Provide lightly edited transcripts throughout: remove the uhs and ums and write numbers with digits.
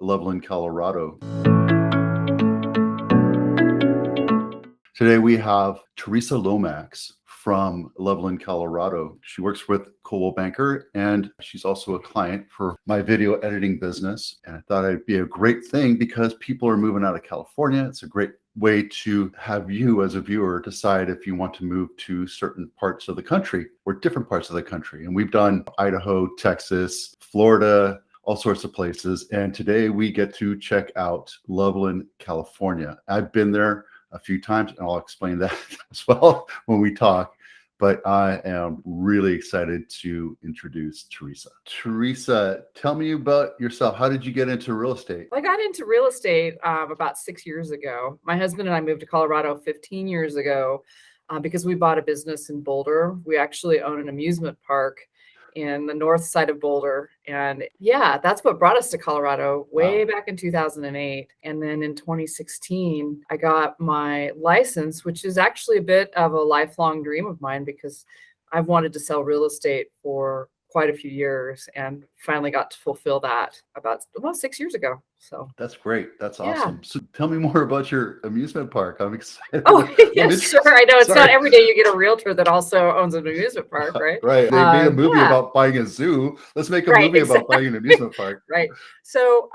Loveland, Colorado. Today we have Teresa Lomax from Loveland, Colorado. She works with Coldwell Banker, and she's also a client for my video editing business. And I thought it'd be a great thing because people are moving out of California. It's a great way to have you as a viewer decide if you want to move to certain parts of the country or different parts of the country. And we've done Idaho, Texas, Florida, all sorts of places. And today we get to check out Loveland, California. I've been there a few times, and I'll explain that as well when we talk. But I am really excited to introduce Teresa. Teresa, tell me about yourself. How did you get into real estate? I got into real estate about 6 years ago. My husband and I moved to Colorado 15 years ago because we bought a business in Boulder. We actually own an amusement park in the north side of Boulder. And yeah, that's what brought us to Colorado way back in 2008. And then in 2016, I got my license, which is actually a bit of a lifelong dream of mine because I've wanted to sell real estate for quite a few years and finally got to fulfill that about 6 years ago. So that's great. That's yeah. Awesome. So tell me more about your amusement park. I'm excited. Oh, yeah, sure. I know it's not every day you get a realtor that also owns an amusement park, right? Right. They made a movie about buying a zoo. Let's make a movie about buying an amusement park. Right. So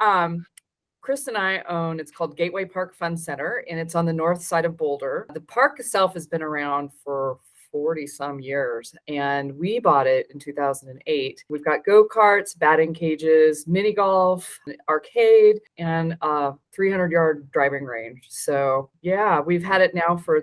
Chris and I own, it's called Gateway Park Fun Center, and it's on the north side of Boulder. The park itself has been around for 40 some years, and we bought it in 2008. We've got go-karts, batting cages, mini golf, arcade, and 300-yard driving range. So yeah, we've had it now for,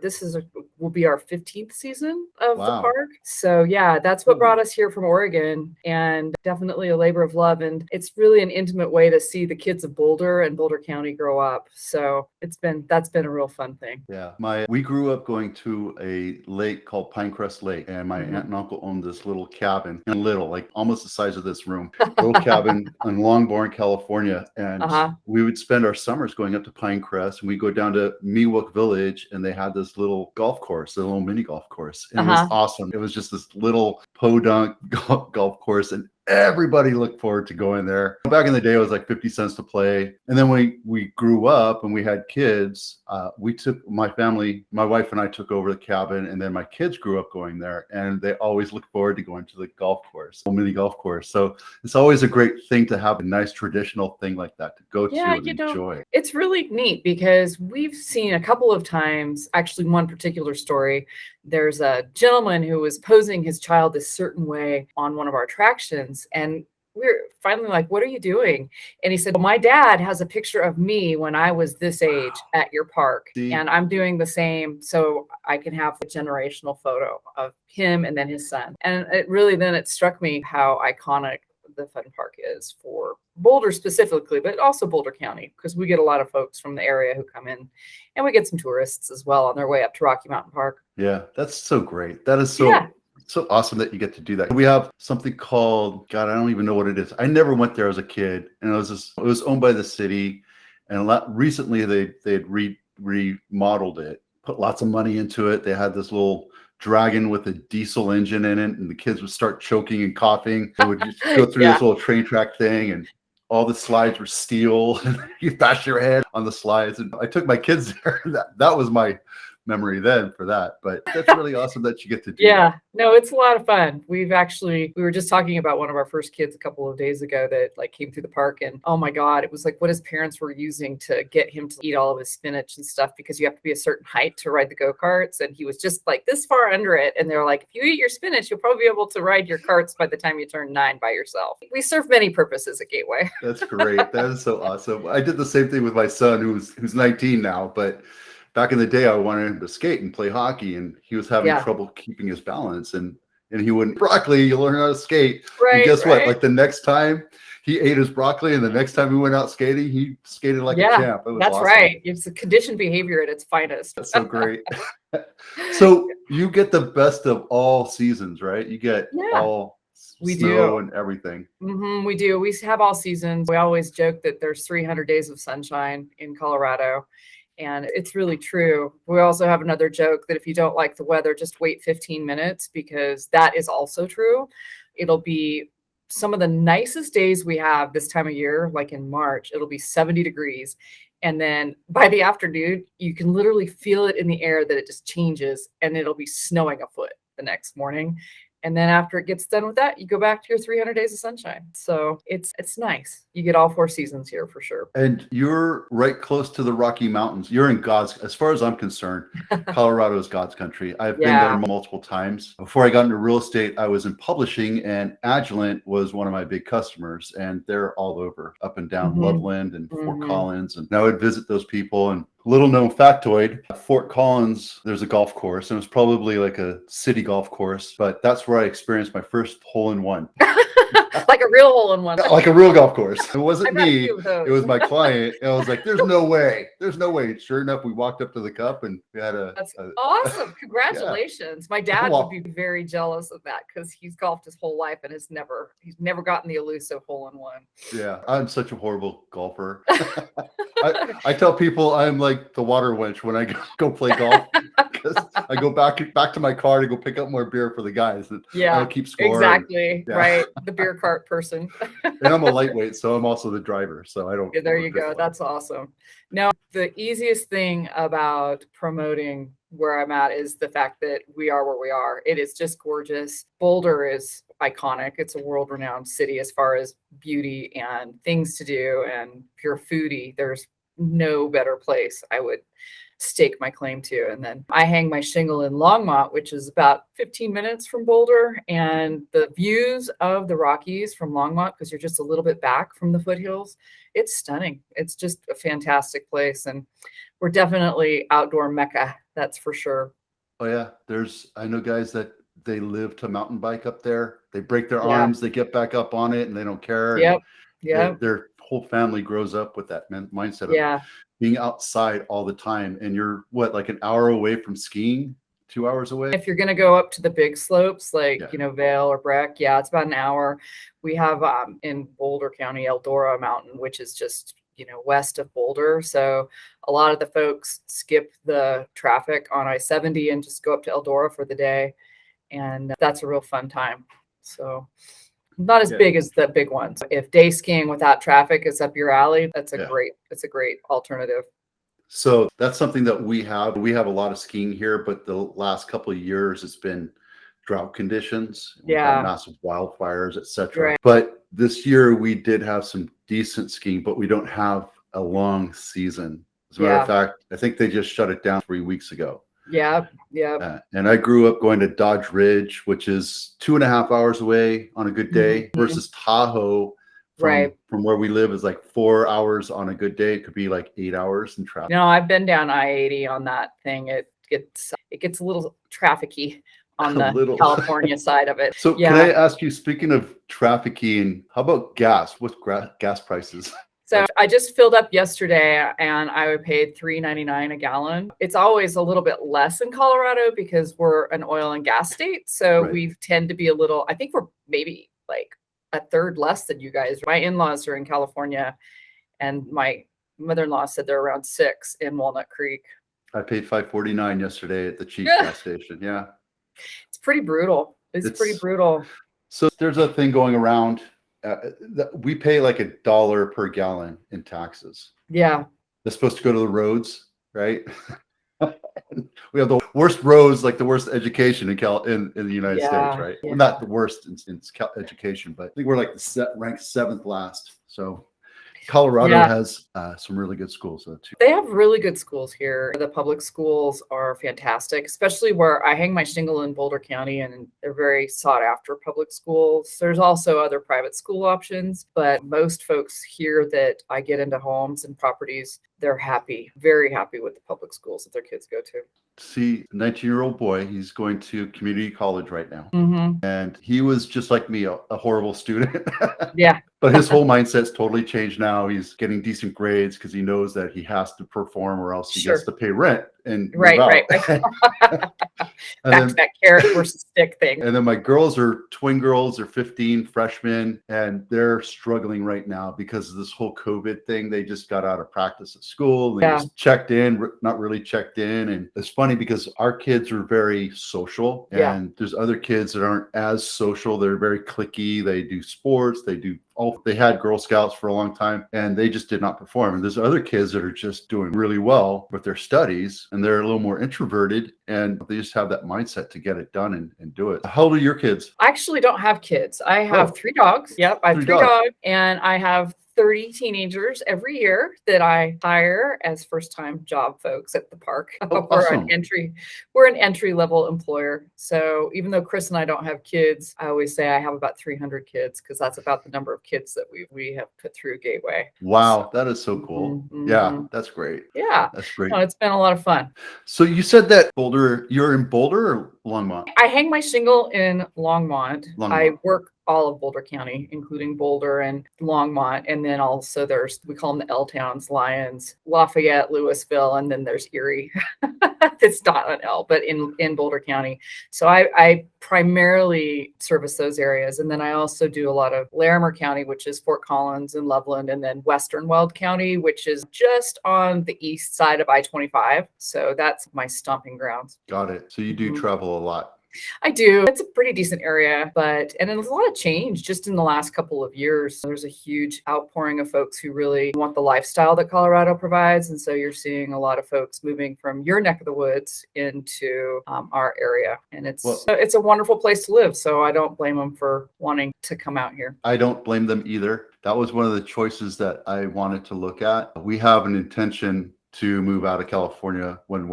will be our 15th season of the park. So yeah, that's what brought us here from Oregon, and definitely a labor of love. And it's really an intimate way to see the kids of Boulder and Boulder County grow up. So that's been a real fun thing. Yeah, we grew up going to a lake called Pinecrest Lake, and my aunt and uncle owned this little cabin, like almost the size of this room, little cabin in Longmont, California. And we would spend our summers going up to Pinecrest, and we go down to Miwok Village, and they had this little golf course, a little mini golf course. And it was awesome. It was just this little podunk golf course, and everybody looked forward to going there. Back in the day, it was like 50 cents to play. And then when we grew up and we had kids, we took my wife and I took over the cabin, and then my kids grew up going there, and they always look forward to going to the golf course, mini golf course. So it's always a great thing to have a nice traditional thing like that to go to and enjoy. It's really neat because we've seen a couple of times, actually one particular story, there's a gentleman who was posing his child this certain way on one of our attractions. And we're finally like, what are you doing? And he said, well, my dad has a picture of me when I was this age at your park. And I'm doing the same so I can have a generational photo of him and then his son. And it struck me how iconic the fun park is for Boulder specifically, but also Boulder County, because we get a lot of folks from the area who come in, and we get some tourists as well on their way up to Rocky Mountain Park. Yeah, that's so great. That is so awesome that you get to do that. We have something called, God, I don't even know what it is. I never went there as a kid, and it was owned by the city, and recently they had remodeled it, put lots of money into it. They had this little dragon with a diesel engine in it, and the kids would start choking and coughing. They would just go through this little train track thing, and all the slides were steel, and you bash your head on the slides. And I took my kids there. That was my memory then for that, but that's really awesome that you get to do that. No, it's a lot of fun. We were just talking about one of our first kids a couple of days ago that came through the park, and oh my God, it was like what his parents were using to get him to eat all of his spinach and stuff, because you have to be a certain height to ride the go-karts, and he was just like this far under it, and they're like, if you eat your spinach, you'll probably be able to ride your carts by the time you turn 9 by yourself. We serve many purposes at Gateway. That's great. That is so awesome. I did the same thing with my son who's 19 now, but back in the day, I wanted him to skate and play hockey, and he was having trouble keeping his balance, and he wouldn't. Broccoli, you learn how to skate. Right. And guess what? Like the next time he ate his broccoli, and the next time we went out skating, he skated like a champ. It was awesome. Right. It's a conditioned behavior at its finest. That's so great. So you get the best of all seasons, right? You get all snow and everything. We do. We have all seasons. We always joke that there's 300 days of sunshine in Colorado. And it's really true. We also have another joke that if you don't like the weather, just wait 15 minutes, because that is also true. It'll be some of the nicest days we have this time of year, like in March, it'll be 70 degrees. And then by the afternoon, you can literally feel it in the air that it just changes, and it'll be snowing a foot the next morning. And then after it gets done with that, you go back to your 300 days of sunshine. So it's nice. You get all 4 seasons here for sure. And you're right close to the Rocky Mountains. You're in God's, as far as I'm concerned, Colorado is God's country. I've been there multiple times. Before I got into real estate, I was in publishing, and Agilent was one of my big customers, and they're all over, up and down Loveland and Fort Collins. And I would visit those people. And little known factoid, at Fort Collins, there's a golf course, and it was probably like a city golf course, but that's where I experienced my first hole-in-one. Like a real hole-in-one. Like a real golf course. It wasn't me. It was my client. And I was like, there's no way. There's no way. Sure enough, we walked up to the cup and we had That's awesome. Congratulations. My dad Well, would be very jealous of that because he's golfed his whole life and he's never gotten the elusive hole-in-one. Yeah, I'm such a horrible golfer. I tell people I'm like the water wench when I go play golf, because I go back to my car to go pick up more beer for the guys. And I don't keep score. Exactly. Right. The beer cart person. And I'm a lightweight, so I'm also the driver. So I don't. Yeah, there you go. That's awesome. Now, the easiest thing about promoting where I'm at is the fact that we are where we are. It is just gorgeous. Boulder is iconic. It's a world-renowned city as far as beauty and things to do. And if you're a foodie, there's no better place I would stake my claim to. And then I hang my shingle in Longmont, which is about 15 minutes from Boulder. And the views of the Rockies from Longmont, because you're just a little bit back from the foothills, it's stunning. It's just a fantastic place. And we're definitely outdoor mecca, that's for sure. Oh yeah, I know guys that they live to mountain bike up there. They break their arms, they get back up on it, and they don't care. Yep. Their whole family grows up with that mindset of being outside all the time. And you're like an hour away from skiing, 2 hours away. If you're going to go up to the big slopes, like, Vail or Breck, it's about an hour. We have in Boulder County, Eldora Mountain, which is just, west of Boulder. So a lot of the folks skip the traffic on I-70 and just go up to Eldora for the day. And that's a real fun time. So not as big as the big ones. If day skiing without traffic is up your alley, it's a great alternative. So that's something that we have. We have a lot of skiing here, but the last couple of years it's been drought conditions. We've had massive wildfires, etc. Right. But this year we did have some decent skiing, but we don't have a long season. As a matter of fact, I think they just shut it down 3 weeks ago. Yeah. And I grew up going to Dodge Ridge, which is 2.5 hours away on a good day, versus Tahoe from where we live is like 4 hours on a good day. It could be like 8 hours in traffic. No, I've been down I-80 on that thing. It gets a little trafficy on the California side of it. So can I ask you, speaking of trafficy, how about gas? What's gas prices? So I just filled up yesterday and I paid $3.99 a gallon. It's always a little bit less in Colorado because we're an oil and gas state. So we tend to be I think we're maybe like a third less than you guys. My in-laws are in California and my mother-in-law said they're around 6 in Walnut Creek. I paid $5.49 yesterday at the cheap gas station. Yeah. It's pretty brutal. It's pretty brutal. So there's a thing going around. We pay like $1 per gallon in taxes. Yeah. They're supposed to go to the roads, right? We have the worst roads, like the worst education in the United States, right? Yeah. Well, not the worst in education, but I think we're like ranked 7th last. So Colorado has some really good schools though too. They have really good schools here. The public schools are fantastic, especially where I hang my shingle in Boulder County, and they're very sought after public schools. There's also other private school options, but most folks here that I get into homes and properties, they're happy, very happy with the public schools that their kids go to. See, a 19-year-old boy, he's going to community college right now. And he was just like me, a horrible student. But his whole mindset's totally changed now. He's getting decent grades because he knows that he has to perform or else he gets to pay rent and right. And Back to then, that carrot versus stick thing. and then my girls are twin girls. They're 15, freshmen, and they're struggling right now because of this whole COVID thing. They just got out of practice at school. They Yeah. just checked in, not really checked in. And it's funny because our kids are very social, Yeah. and there's other kids that aren't as social. They're very cliquey. They do sports. They had Girl Scouts for a long time, and they just did not perform. And there's other kids that are just doing really well with their studies, and they're a little more introverted, and they just have that mindset to get it done and do it. How old are your kids? I actually don't have kids. I have 3 dogs. Yep, I have 3 3 dogs. dogs, and I have 30 teenagers every year that I hire as first-time job folks at the park. Oh, awesome. We're an entry-level employer. So even though Chris and I don't have kids, I always say I have about 300 kids because that's about the number of kids that we have put through Gateway. Wow, that is so cool. Yeah, that's great. Yeah. That's great. No, it's been a lot of fun. So you said that you're in Boulder or Longmont? I hang my shingle in Longmont. I Longmont. work all of Boulder County, including Boulder and Longmont. And then also we call them the L towns, Lyons, Lafayette, Louisville, and then there's Erie. It's not an L, but in Boulder County. So I primarily service those areas. And then I also do a lot of Larimer County, which is Fort Collins and Loveland, and then Western Weld County, which is just on the east side of I-25. So that's my stomping grounds. Got it. So you do travel a lot. I do. It's a pretty decent area, and there's a lot of change just in the last couple of years. There's a huge outpouring of folks who really want the lifestyle that Colorado provides. And so you're seeing a lot of folks moving from your neck of the woods into our area. And it's a wonderful place to live. So I don't blame them for wanting to come out here. I don't blame them either. That was one of the choices that I wanted to look at. We have an intention to move out of California when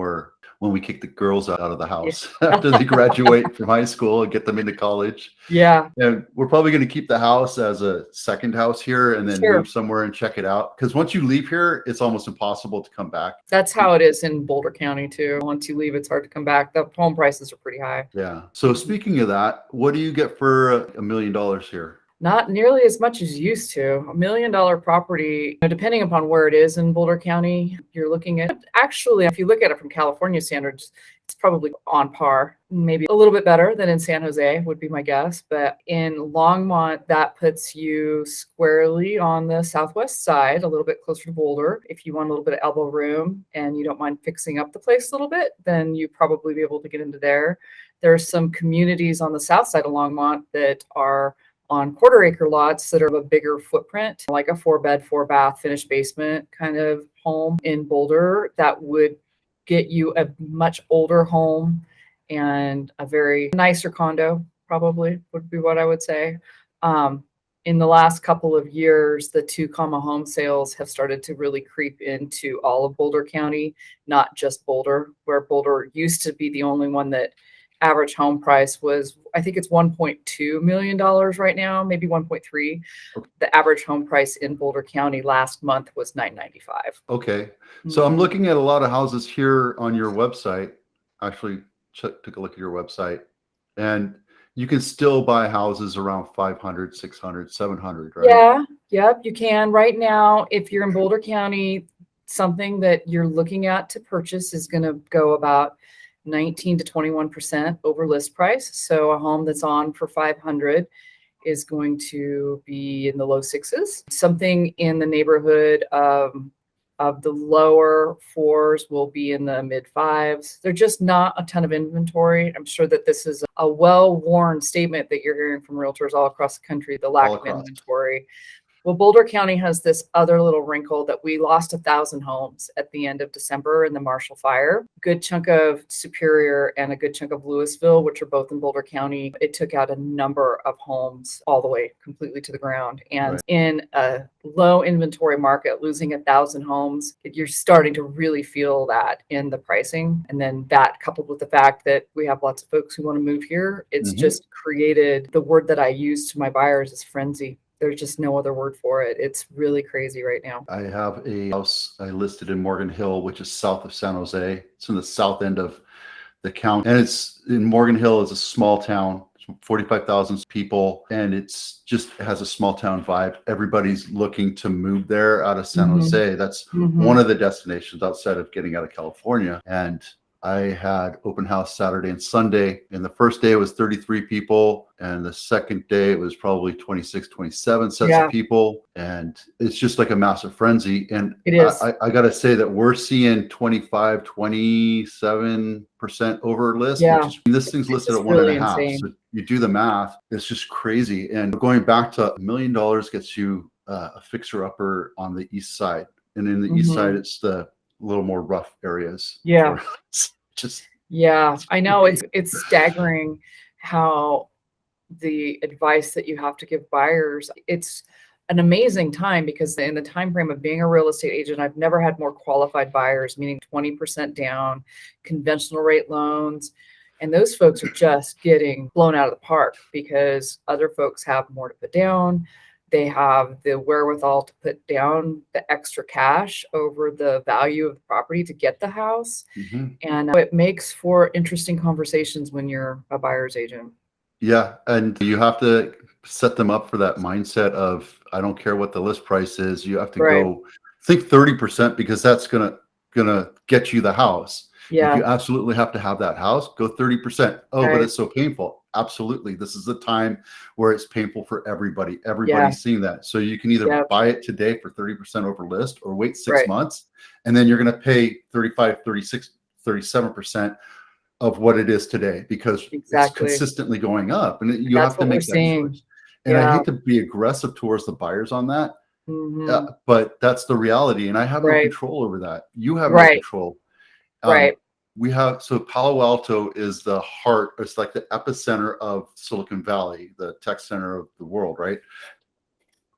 we kick the girls out of the house after they graduate from high school and get them into college. Yeah. And we're probably going to keep the house as a second house here and then move somewhere and check it out. Because once you leave here, it's almost impossible to come back. That's how it is in Boulder County too. Once you leave, it's hard to come back. The home prices are pretty high. Yeah. So speaking of that, what do you get for $1 million here? Not nearly as much as you used to. $1 million property, depending upon where it is in Boulder County, you're looking at, actually, if you look at it from California standards, it's probably on par, maybe a little bit better than in San Jose would be my guess. But in Longmont, that puts you squarely on the southwest side, a little bit closer to Boulder. If you want a little bit of elbow room and you don't mind fixing up the place a little bit, then you probably be able to get into there. There's some communities on the south side of Longmont that are on quarter-acre lots that are of a bigger footprint, like a 4-bed, 4-bath, finished basement kind of home in Boulder that would get you a much older home and a very nicer condo, probably would be what I would say. In the last couple of years, the 2-comma home sales have started to really creep into all of Boulder County, not just Boulder, where Boulder used to be the only one that average home price was, I think it's $1.2 million right now, maybe 1.3. The average home price in Boulder County last month was $995. Okay. So I'm looking at a lot of houses here on your website. Actually, took a look at your website, and you can still buy houses around 500, 600, 700, right? Yeah. Yep. You can right now. If you're in Boulder County, something that you're looking at to purchase is going to go about 19 to 21% over list price. So a home that's on for 500 is going to be in the low 6s. Something in the neighborhood of the lower 4s will be in the mid 5s. They're just not a ton of inventory. I'm sure that this is a well-worn statement that you're hearing from realtors all across the country, the lack of inventory. Well, Boulder County has this other little wrinkle that we lost 1,000 homes at the end of December in the Marshall Fire. Good chunk of Superior and a good chunk of Louisville, which are both in Boulder County. It took out a number of homes all the way completely to the ground. And in a low inventory market, losing 1,000 homes, you're starting to really feel that in the pricing. And then that coupled with the fact that we have lots of folks who want to move here, it's just created, the word that I use to my buyers is frenzy. There's just no other word for it. It's really crazy right now. I have a house I listed in Morgan Hill, which is south of San Jose. It's in the south end of the county. And it's in Morgan Hill is a small town, 45,000 people. And it has a small town vibe. Everybody's looking to move there out of San Jose. That's one of the destinations outside of getting out of California. And I had open house Saturday and Sunday. And the first day was 33 people. And the second day it was probably 26, 27 sets of people. And it's just like a massive frenzy. And It is. I got to say that we're seeing 25, 27% over list, Yeah. which is, this thing's listed at really 1.5. insane. So you do the math, it's just crazy. And going back to $1 million gets you a fixer upper on the east side. And in the east side, it's the little more rough areas. Yeah. Just I know it's staggering how the advice that you have to give buyers. It's an amazing time because in the time frame of being a real estate agent, I've never had more qualified buyers, meaning 20% down, conventional rate loans. And those folks are just getting blown out of the park because other folks have more to put down. They have the wherewithal to put down the extra cash over the value of the property to get the house. And it makes for interesting conversations when you're a buyer's agent. Yeah. And you have to set them up for that mindset of, I don't care what the list price is. You have to go think 30% because that's gonna get you the house. Yeah. If you absolutely have to have that house, go 30%. Oh, but it's so painful. Absolutely. This is the time where it's painful for everybody. Everybody's seeing that. So you can either buy it today for 30% over list or wait 6 months. And then you're going to pay 35, 36, 37% of what it is today because it's consistently going up. And you have to make that choice. And I hate to be aggressive towards the buyers on that. But that's the reality. And I have no control over that. You have no control. We have, so Palo Alto is the heart, it's like the epicenter of Silicon Valley, the tech center of the world, right?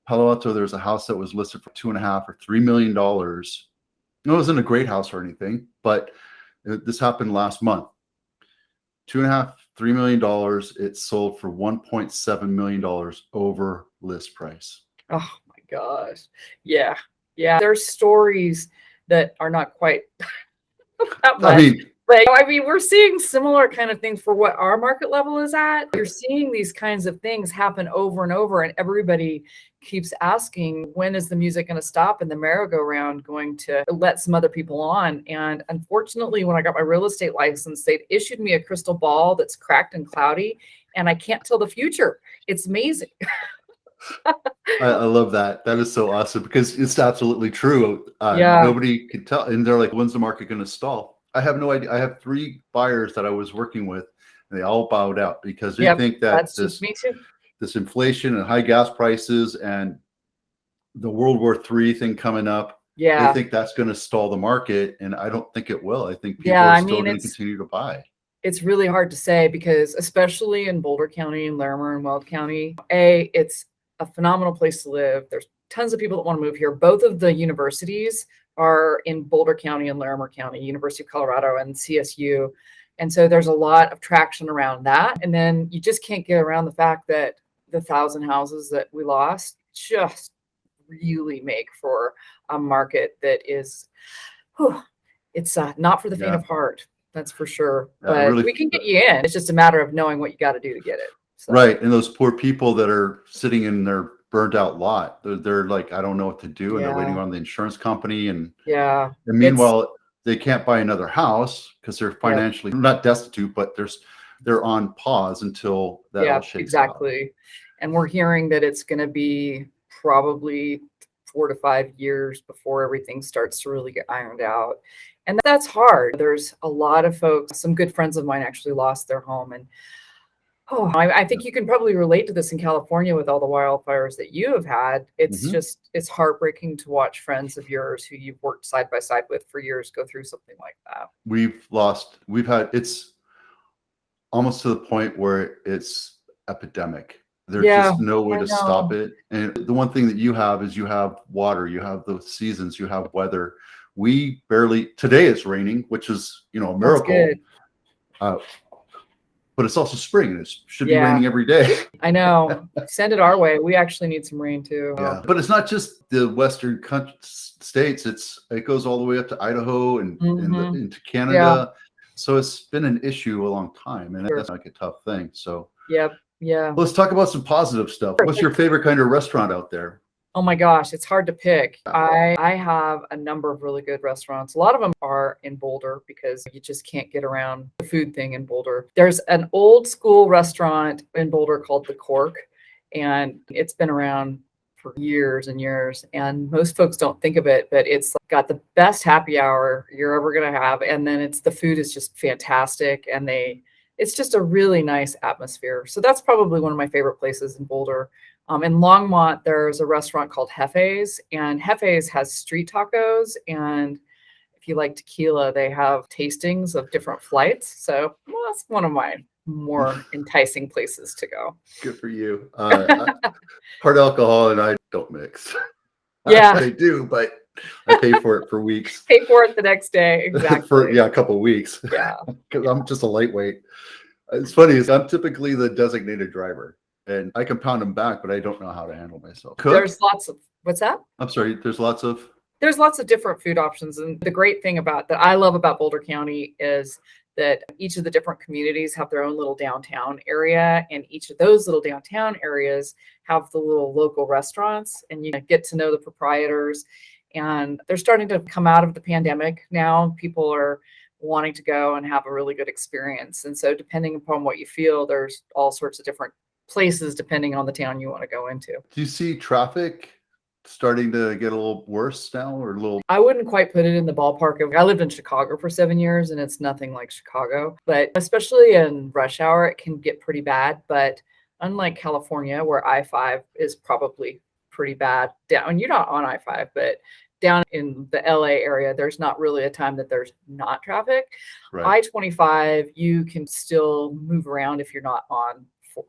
Palo Alto, there's a house that was listed for $2.5 or $3 million. It wasn't a great house or anything, but this happened last month. $2.5, $3 million. It sold for $1.7 million over list price. Oh my gosh. Yeah. There's stories that are not quite that much. I mean, we're seeing similar kind of things for what our market level is at. You're seeing these kinds of things happen over and over, and everybody keeps asking, when is the music going to stop and the merry-go-round going to let some other people on? And unfortunately, when I got my real estate license, they issued me a crystal ball that's cracked and cloudy, and I can't tell the future. It's amazing. I love that. That is so awesome because it's absolutely true. Nobody can tell. And they're like, when's the market going to stall? I have no idea. I have 3 buyers that I was working with, and they all bowed out because they think that this inflation and high gas prices and the World War III thing coming up, they think that's going to stall the market. And I don't think it will. I think people are still going to continue to buy. It's really hard to say because especially in Boulder County and Larimer and Weld County, it's a phenomenal place to live. There's tons of people that want to move here. Both of the universities are in Boulder County and Larimer County, University of Colorado and CSU. And so there's a lot of traction around that. And then you just can't get around the fact that the 1,000 houses that we lost just really make for a market that is, it's not for the faint of heart. That's for sure. But we can get you in. It's just a matter of knowing what you got to do to get it. So. Right. And those poor people that are sitting in their burnt out lot, they're like, I don't know what to do. And they're waiting on the insurance company. And meanwhile, they can't buy another house because they're financially not destitute, but they're on pause until that all shakes out. And we're hearing that it's going to be probably 4 to 5 years before everything starts to really get ironed out. And that's hard. There's a lot of folks, some good friends of mine actually lost their home. And I think you can probably relate to this in California with all the wildfires that you have had. It's it's heartbreaking to watch friends of yours who you've worked side by side with for years go through something like that. It's almost to the point where it's epidemic. There's just no way to stop it. And the one thing that you have is you have water, you have the seasons, you have weather. Today it's raining, which is, a miracle. But it's also spring. And it should be raining every day. I know. Send it our way. We actually need some rain too. Yeah. But it's not just the western states. It goes all the way up to Idaho and into Canada. Yeah. So it's been an issue a long time, and that's like a tough thing. So yeah. Let's talk about some positive stuff. What's your favorite kind of restaurant out there? Oh my gosh, it's hard to pick. I have a number of really good restaurants. A lot of them are in Boulder because you just can't get around the food thing in Boulder. There's an old school restaurant in Boulder called The Cork, and it's been around for years and years. And most folks don't think of it, but it's got the best happy hour you're ever going to have. And then the food is just fantastic. And it's just a really nice atmosphere. So that's probably one of my favorite places in Boulder. In Longmont, there's a restaurant called Hefe's, and Hefe's has street tacos. And if you like tequila, they have tastings of different flights. So well, that's one of my more enticing places to go. Good for you. Hard alcohol and I don't mix. Yeah. They do, but I pay for it for weeks. Pay for it the next day. Exactly. For a couple of weeks. Yeah. Because I'm just a lightweight. It's funny, is I'm typically the designated driver. And I can pound them back, but I don't know how to handle myself. There's lots of, what's that? I'm sorry. There's lots of different food options. And the great thing that I love about Boulder County is that each of the different communities have their own little downtown area. And each of those little downtown areas have the little local restaurants, and you get to know the proprietors. And they're starting to come out of the pandemic now. People are wanting to go and have a really good experience. And so depending upon what you feel, there's all sorts of different places depending on the town you want to go into. Do you see traffic starting to get a little worse now, or a little? I wouldn't quite put it in the ballpark of, I lived in Chicago for 7 years and it's nothing like Chicago, but especially in rush hour, it can get pretty bad. But unlike California, where I-5 is probably pretty bad down, you're not on I-5, but down in the LA area, there's not really a time that there's not traffic. Right. I-25, you can still move around if you're not on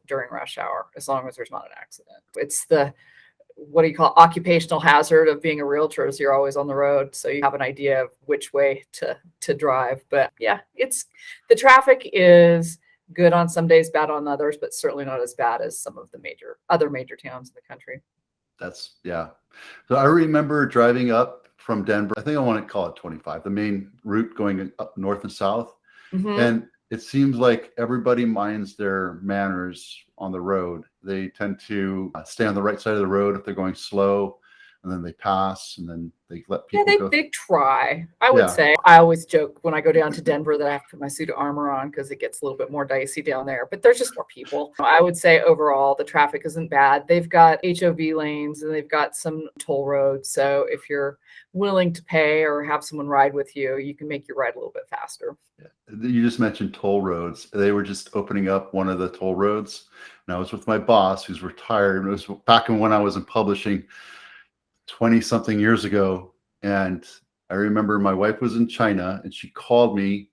during rush hour, as long as there's not an accident. It's the, what do you call, occupational hazard of being a realtor, is you're always on the road. So you have an idea of which way to drive. But yeah, the traffic is good on some days, bad on others, but certainly not as bad as some of the other major towns in the country. Yeah. So I remember driving up from Denver. I think I want to call it 25, the main route going up north and south. Mm-hmm. And it seems like everybody minds their manners on the road. They tend to stay on the right side of the road if they're going slow, and then they pass, and then they let people go. They try. I would say. I always joke when I go down to Denver that I have to put my suit of armor on because it gets a little bit more dicey down there. But there's just more people. I would say overall the traffic isn't bad. They've got HOV lanes and they've got some toll roads. So if you're willing to pay or have someone ride with you, you can make your ride a little bit faster. You just mentioned toll roads. They were just opening up one of the toll roads, and I was with my boss, who's retired. It was back when I was in publishing 20 something years ago. And I remember my wife was in China and she called me,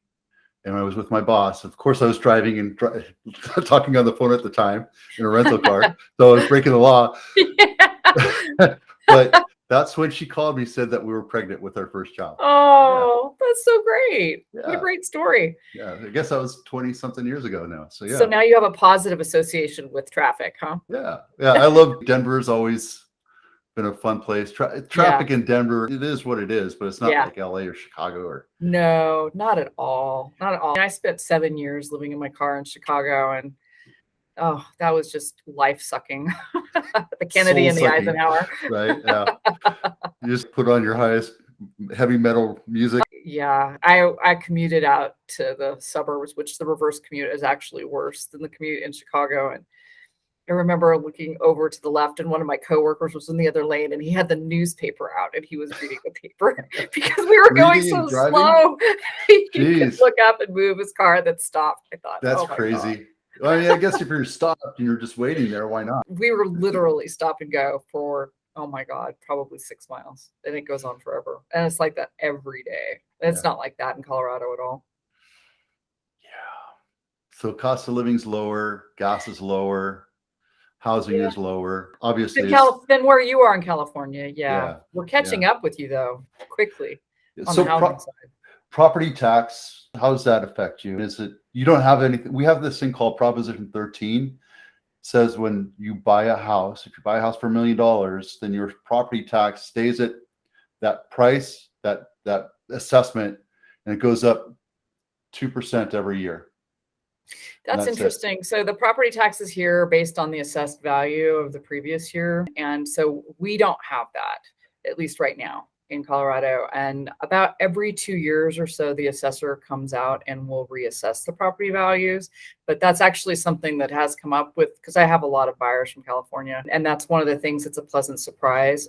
and I was with my boss. Of course, I was driving and talking on the phone at the time in a rental car. So I was breaking the law. But that's when she called me, said that we were pregnant with our first child. Oh, that's so great. Yeah. What a great story. Yeah, I guess that was 20 something years ago now. So yeah. So now you have a positive association with traffic, huh? Yeah. Yeah. I love Denver's always been a fun place. Traffic in Denver, it is what it is, but it's not like LA or Chicago or. No, not at all. Not at all. I spent 7 years living in my car in Chicago, and that was just life sucking. The Kennedy and the Eisenhower. Right. Yeah. You just put on your highest heavy metal music. Yeah. I commuted out to the suburbs, which the reverse commute is actually worse than the commute in Chicago. And I remember looking over to the left, and one of my coworkers was in the other lane, and he had the newspaper out and he was reading the paper because we were going so slow. He could look up and move his car that stopped. I thought, that's crazy. Well, I mean, I guess if you're stopped and you're just waiting there, why not? We were literally stop and go for, oh my God, probably 6 miles. And it goes on forever. And it's like that every day. It's not like that in Colorado at all. Yeah. So cost of living's lower, gas is lower, housing is lower. Obviously. Than where you are in California. Yeah. We're catching up with you though, quickly on the housing side. Property tax, how does that affect you? Is it, you don't have anything? We have this thing called Proposition 13. It says when you buy a house, if you buy a house for $1 million, then your property tax stays at that price, that assessment, and it goes up 2% every year. That's That's it. interesting. So the property taxes here are based on the assessed value of the previous year. And so we don't have that, at least right now in Colorado. And about every 2 years or so, the assessor comes out and will reassess the property values. But that's actually something that has come up with, because I have a lot of buyers from California. And that's one of the things that's a pleasant surprise.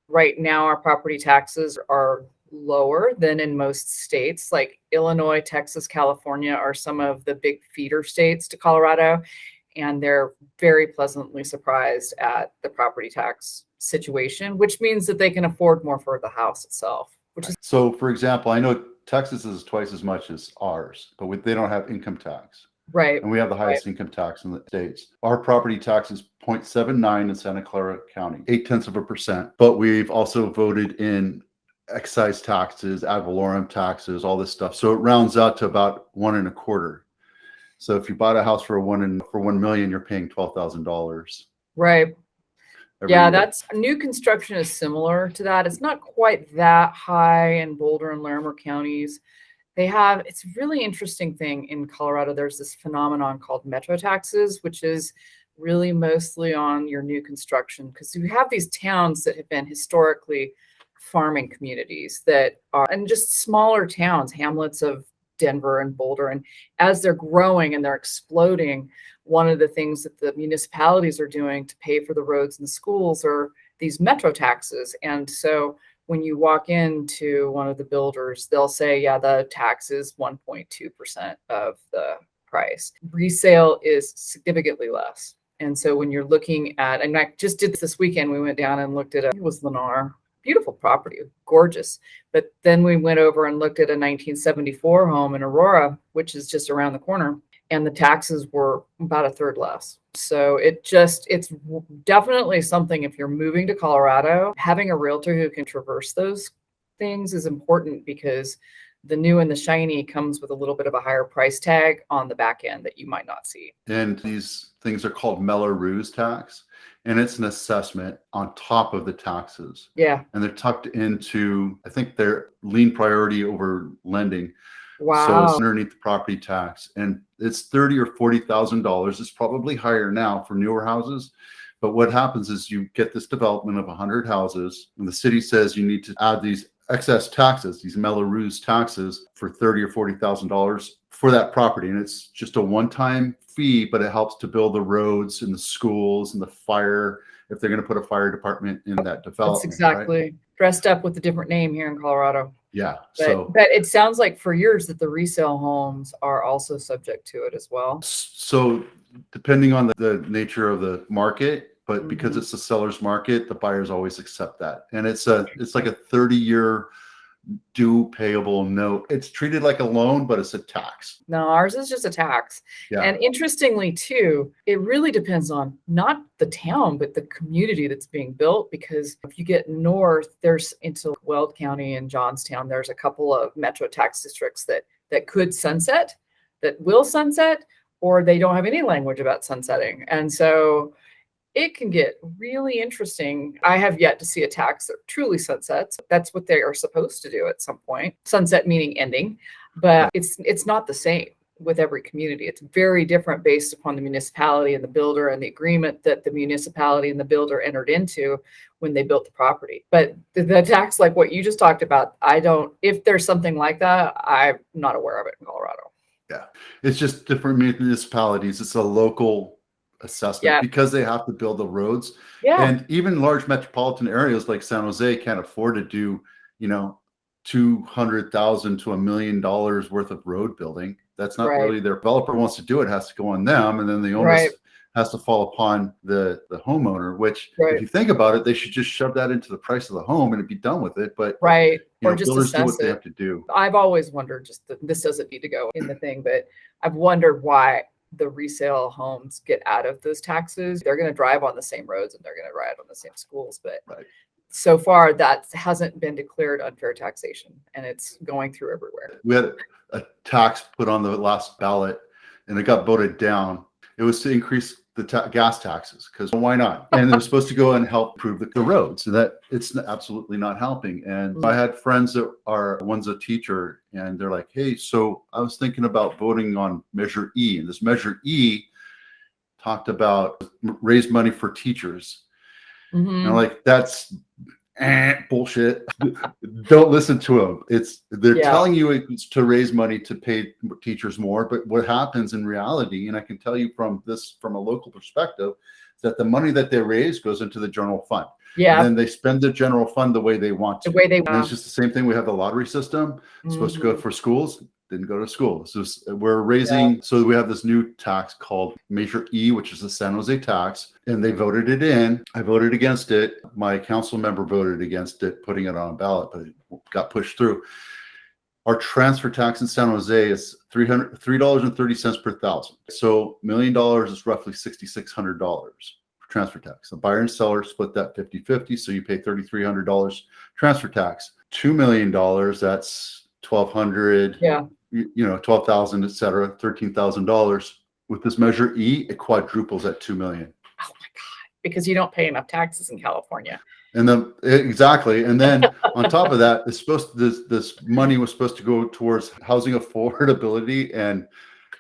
Right now, our property taxes are lower than in most states. Like Illinois, Texas, California are some of the big feeder states to Colorado, and they're very pleasantly surprised at the property tax situation, which means that they can afford more for the house itself, which is So, for example, I know Texas is twice as much as ours, but they don't have income tax. right. And we have the highest income tax in the states. Our property tax is 0.79 in Santa Clara County, 0.8%. But we've also voted in excise taxes, ad valorem taxes, all this stuff. So it rounds out to about 1.25. So if you bought a house for 1 million, you're paying $12,000 Right. every Yeah, year. that's new construction is similar to that. It's not quite that high in Boulder and Larimer counties. It's a really interesting thing in Colorado. There's this phenomenon called metro taxes, which is really mostly on your new construction, because you have these towns that have been historically farming communities that are, and just smaller towns, hamlets of Denver and Boulder. And as they're growing and they're exploding, one of the things that the municipalities are doing to pay for the roads and the schools are these metro taxes. And so when you walk into one of the builders, they'll say, yeah, the tax is 1.2% of the price. Resale is significantly less. And so when you're looking at, and I just did this weekend, we went down and looked at it was Lennar, beautiful property, gorgeous. But then we went over and looked at a 1974 home in Aurora, which is just around the corner, and the taxes were about a third less. So it's definitely something, if you're moving to Colorado, having a realtor who can traverse those things is important, because the new and the shiny comes with a little bit of a higher price tag on the back end that you might not see. And these things are called Mello-Roos tax, and it's an assessment on top of the taxes. Yeah. And they're tucked into, I think they're lien priority over lending. So Wow. it's underneath the property tax, and it's $30,000 or $40,000. It's probably higher now for newer houses. But what happens is you get this development of 100 houses, and the city says you need to add these excess taxes, these Mello-Roos taxes, for $30,000 or $40,000 for that property. And it's just a one-time fee, but it helps to build the roads and the schools and the fire, if they're going to put a fire department in that development. That's exactly right? Dressed up with a different name here in Colorado. Yeah. But it sounds like for yours that the resale homes are also subject to it as well. So depending on the nature of the market, but because it's a seller's market, the buyers always accept that. And it's like a 30-year due payable note. It's treated like a loan, but it's a tax. No, ours is just a tax. Yeah. And interestingly too, it really depends on not the town, but the community that's being built. Because if you get north, there's into Weld County and Johnstown, there's a couple of metro tax districts that could sunset, that will sunset, or they don't have any language about sunsetting. And so it can get really interesting. I have yet to see a tax that truly sunsets. That's what they are supposed to do at some point. Sunset meaning ending, but it's not the same with every community. It's very different based upon the municipality and the builder and the agreement that the municipality and the builder entered into when they built the property. But the tax, like what you just talked about, if there's something like that, I'm not aware of it in Colorado. Yeah. It's just different municipalities. It's a local assessment because they have to build the roads. Yeah. And even large metropolitan areas like San Jose can't afford to do, $200,000 to $1 million worth of road building. That's not really their developer wants to do it, has to go on them. And then the onus has to fall upon the homeowner, which if you think about it, they should just shove that into the price of the home and it'd be done with it. But or just builders do what assess they it. have to do. I've always wondered, this doesn't need to go in the thing, but I've wondered why the resale homes get out of those taxes. They're going to drive on the same roads and they're going to ride on the same schools. But so far that hasn't been declared unfair taxation, and it's going through everywhere. We had a tax put on the last ballot and it got voted down. It was to increase the gas taxes, because why not? And they're supposed to go and help improve the roads, so that it's absolutely not helping. And I had friends that are, one's a teacher, and they're like, hey, so I was thinking about voting on Measure E, and this Measure E talked about raise money for teachers. And I'm like, that's bullshit. Don't listen to them. They're telling you it's to raise money to pay teachers more, but what happens in reality, and I can tell you from a local perspective, is that the money that they raise goes into the general fund. And then they spend the general fund the way they want to. And it's just the same thing. We have the lottery system. It's supposed to go for schools. Didn't go to school. So we're raising, so we have this new tax called Measure E, which is the San Jose tax, and they voted it in. I voted against it. My council member voted against it, putting it on a ballot, but it got pushed through. Our transfer tax in San Jose is $3.30 per thousand. So $1 million is roughly $6,600 for transfer tax. The buyer and seller split that 50-50, so you pay $3,300 transfer tax. $2 million, that's $1,200. $12,000, et cetera, $13,000. With this Measure E, it quadruples at $2 million. Oh my God! Because you don't pay enough taxes in California. And then exactly, and then on top of that, this money was supposed to go towards housing affordability and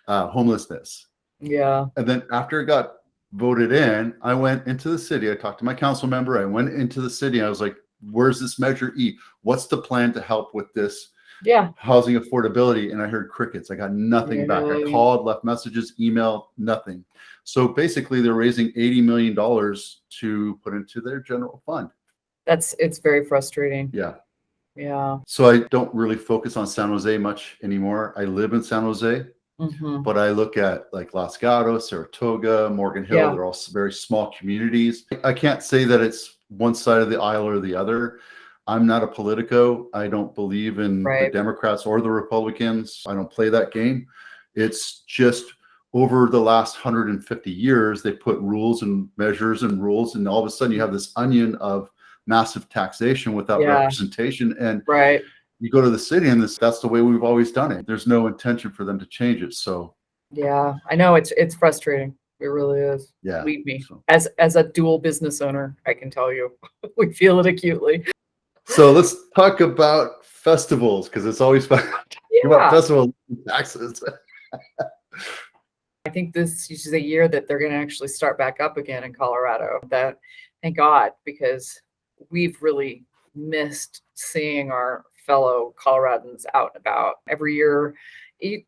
homelessness. Yeah. And then after it got voted in, I went into the city. I talked to my council member. I went into the city. I was like, "Where's this Measure E? What's the plan to help with this?" Housing affordability, and I heard crickets. I got nothing back. I called, left messages, email, nothing. So basically they're raising $80 million to put into their general fund. It's very frustrating. Yeah. So I don't really focus on San Jose much anymore. I live in San Jose, but I look at like Los Gatos, Saratoga, Morgan Hill. They're all very small communities. I can't say that it's one side of the aisle or the other. I'm not a politico. I don't believe in the Democrats or the Republicans. I don't play that game. It's just over the last 150 years, they put rules and measures and rules, and all of a sudden you have this onion of massive taxation without representation. And you go to the city, and that's the way we've always done it. There's no intention for them to change it. So yeah, I know it's frustrating. It really is. Yeah. Believe me, as a dual business owner, I can tell you, we feel it acutely. So let's talk about festivals, because it's always fun to talk about festivals and taxes. I think this is a year that they're going to actually start back up again in Colorado. That, thank God, because we've really missed seeing our fellow Coloradans out and about. Every year,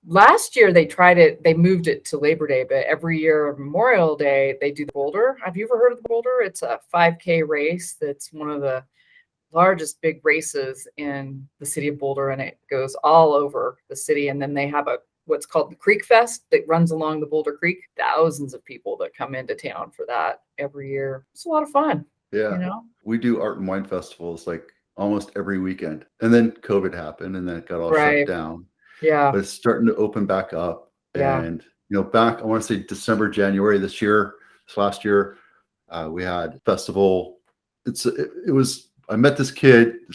last year they moved it to Labor Day, but every year Memorial Day they do the Boulder. Have you ever heard of the Boulder? It's a 5K race that's one of the largest big races in the city of Boulder, and it goes all over the city. And then they have what's called the Creek Fest that runs along the Boulder Creek. Thousands of people that come into town for that every year. It's a lot of fun. Yeah. We do art and wine festivals like almost every weekend. And then COVID happened, and then it got all shut down. Yeah. But it's starting to open back up. And back, I want to say December, January this last year, we had festival. I met this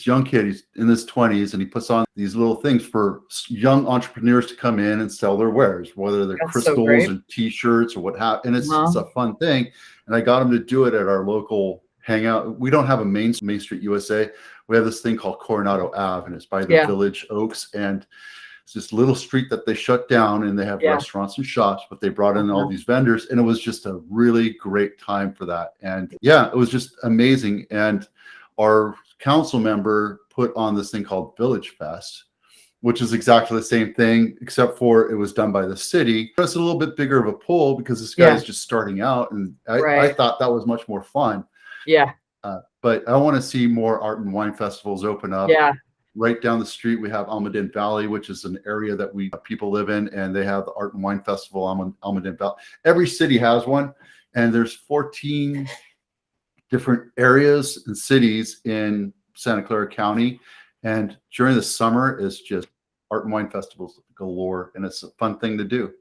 young kid, he's in his 20s, and he puts on these little things for young entrepreneurs to come in and sell their wares, whether they're crystals and t-shirts or what have, and it's a fun thing. And I got him to do it at our local hangout. We don't have a Main Street USA. We have this thing called Coronado Ave, and it's by the Village Oaks, and it's this little street that they shut down, and they have restaurants and shops, but they brought in all these vendors, and it was just a really great time for that. And it was just amazing. And our council member put on this thing called Village Fest, which is exactly the same thing, except for it was done by the city. It's a little bit bigger of a pool because this guy is just starting out, and I thought that was much more fun. But I want to see more art and wine festivals open up. Right down the street, we have Almaden Valley, which is an area that people live in, and they have the Art and Wine Festival on Almaden Valley. Every city has one, and there's 14 different areas and cities in Santa Clara County, and during the summer is just art and wine festivals galore, and it's a fun thing to do.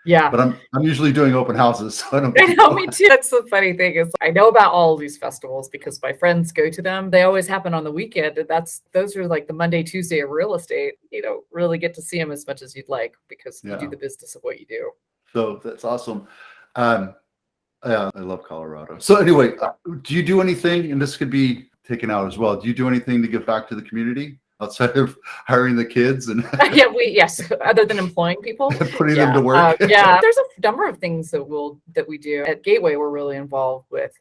But I'm usually doing open houses, so I don't. I know, me too. That's the funny thing is I know about all of these festivals because my friends go to them. They always happen on the weekend, and those are like the Monday, Tuesday of real estate. You don't really get to see them as much as you'd like because you do the business of what you do. So that's awesome. Yeah, I love Colorado. So anyway, do you do anything, and this could be taken out as well, do you do anything to give back to the community outside of hiring the kids and Yes, other than employing people. putting them to work? Yeah, there's a number of things that we do at Gateway. We're really involved with,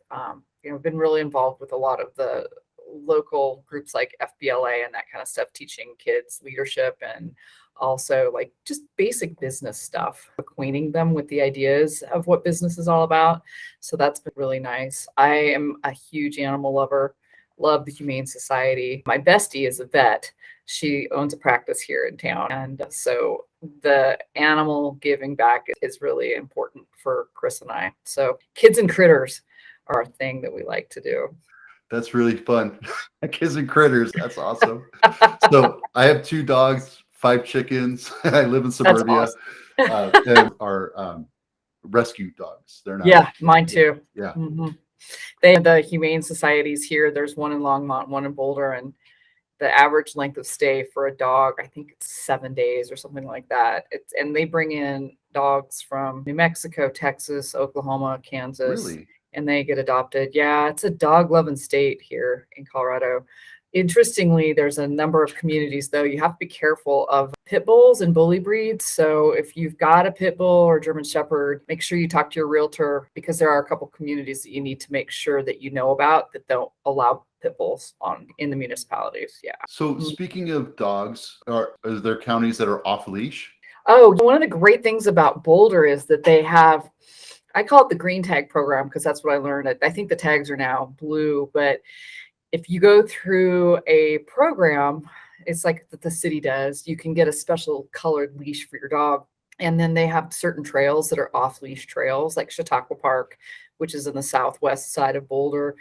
been really involved with a lot of the local groups like FBLA and that kind of stuff, teaching kids leadership and also like just basic business stuff, acquainting them with the ideas of what business is all about. So that's been really nice. I am a huge animal lover, love the Humane Society. My bestie is a vet. She owns a practice here in town. And so the animal giving back is really important for Chris and I. So kids and critters are a thing that we like to do. That's really fun. Kids and critters. That's awesome. So I have 2 dogs, 5 chickens. I live in suburbia. That's awesome. And our rescue dogs. They're not. Yeah, mine too. Yeah. Mm-hmm. They have the Humane Societies here. There's one in Longmont, one in Boulder, and the average length of stay for a dog, I think it's 7 days or something like that. And they bring in dogs from New Mexico, Texas, Oklahoma, Kansas, Really? and they get adopted. Yeah, it's a dog loving state here in Colorado. Interestingly, there's a number of communities, though. You have to be careful of pit bulls and bully breeds. So if you've got a pit bull or German Shepherd, make sure you talk to your realtor, because there are a couple communities that you need to make sure that you know about that don't allow pit bulls in the municipalities. Yeah. So speaking of dogs, is there counties that are off leash? Oh, one of the great things about Boulder is that they have, I call it the green tag program because that's what I learned. I think the tags are now blue, but if you go through a program, it's like that the city does, you can get a special colored leash for your dog. And then they have certain trails that are off leash trails, like Chautauqua Park, which is in the southwest side of Boulder,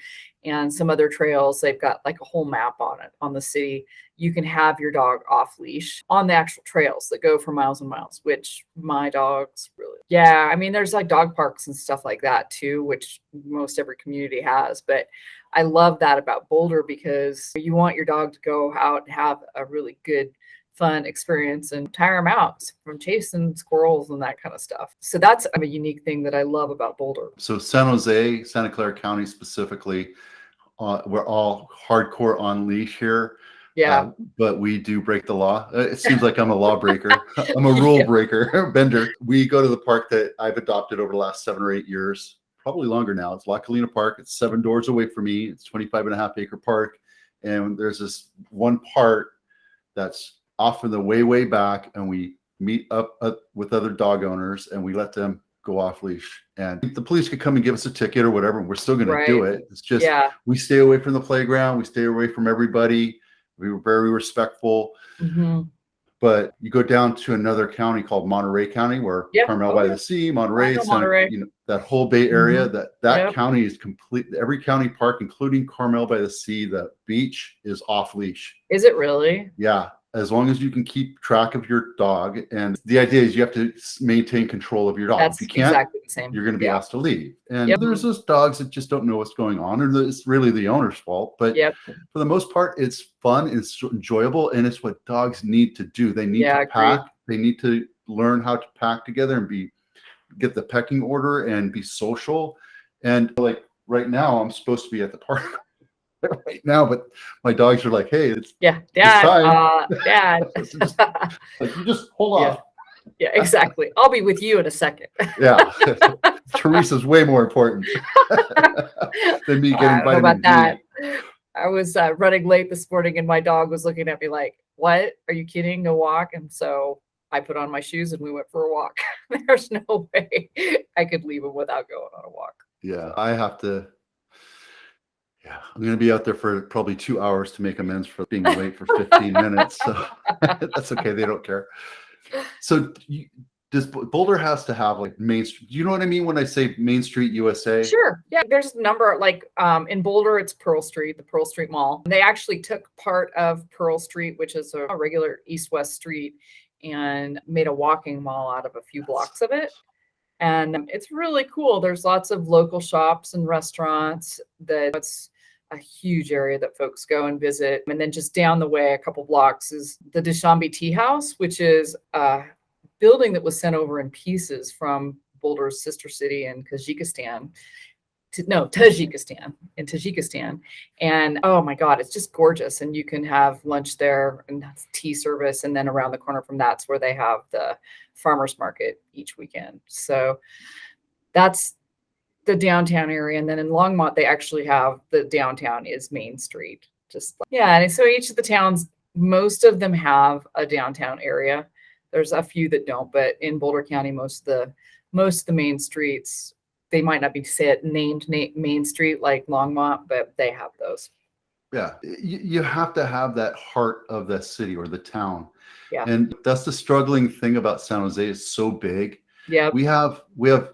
and some other trails. They've got like a whole map on it on the city. You can have your dog off leash on the actual trails that go for miles and miles, which my dogs really, yeah. I mean, there's like dog parks and stuff like that too, which most every community has. But I love that about Boulder because you want your dog to go out and have a really good, fun experience and tire them out from chasing squirrels and that kind of stuff. So that's a unique thing that I love about Boulder. So San Jose, Santa Clara County specifically, we're all hardcore on leash here. Yeah. But we do break the law. It seems like I'm a lawbreaker. I'm a rule breaker, bender. We go to the park that I've adopted over the last 7 or 8 years, probably longer now. It's La Colina Park. It's 7 doors away from me. It's 25.5 acre park. And there's this one part that's off in the way back, and we meet up with other dog owners and we let them go off leash. And the police could come and give us a ticket or whatever, and we're still going to do it. It's just, we stay away from the playground. We stay away from everybody. We were very respectful. Mm-hmm. But you go down to another county called Monterey County, where Carmel by the Sea, Monterey, that whole Bay Area, that county is complete. Every county park, including Carmel by the Sea, the beach is off leash. Is it really? Yeah. As long as you can keep track of your dog. And the idea is you have to maintain control of your dog. That's if you can't, exactly the same. you're going to be asked to leave. And there's those dogs that just don't know what's going on, or it's really the owner's fault. But for the most part, it's fun, it's enjoyable, and it's what dogs need to do. They need to pack. They need to learn how to pack together and get the pecking order and be social. And like right now, I'm supposed to be at the park right now, but my dogs are like, hey, it's Dad, Dad. you just hold off. Yeah, exactly. I'll be with you in a second. Yeah. Teresa's way more important than me getting vitamin about D. that. I was running late this morning and my dog was looking at me like, what? Are you kidding? No walk? And so I put on my shoes and we went for a walk. There's no way I could leave him without going on a walk. Yeah, I have to. Yeah, I'm going to be out there for probably 2 hours to make amends for being late for 15 minutes. So that's okay. They don't care. So does Boulder has to have like Main Street? Do you know what I mean when I say Main Street USA? Sure. Yeah. There's a number like in Boulder, it's Pearl Street, the Pearl Street Mall. They actually took part of Pearl Street, which is a regular east-west street, and made a walking mall out of a few blocks of it. And it's really cool. There's lots of local shops and restaurants it's a huge area that folks go and visit. And then just down the way, a couple blocks, is the Dushanbe Tea House, which is a building that was sent over in pieces from Boulder's sister city in Tajikistan. Tajikistan. And oh my God, it's just gorgeous. And you can have lunch there and that's tea service. And then around the corner from that's where they have the farmers market each weekend. So that's the downtown area. And then in Longmont, they actually have the downtown is Main Street. And so each of the towns, most of them have a downtown area. There's a few that don't, but in Boulder County, most of the main streets, they might not be named Main Street like Longmont, but they have those. Yeah, you have to have that heart of the city or the town. Yeah. And that's the struggling thing about San Jose. It's so big. Yeah. We have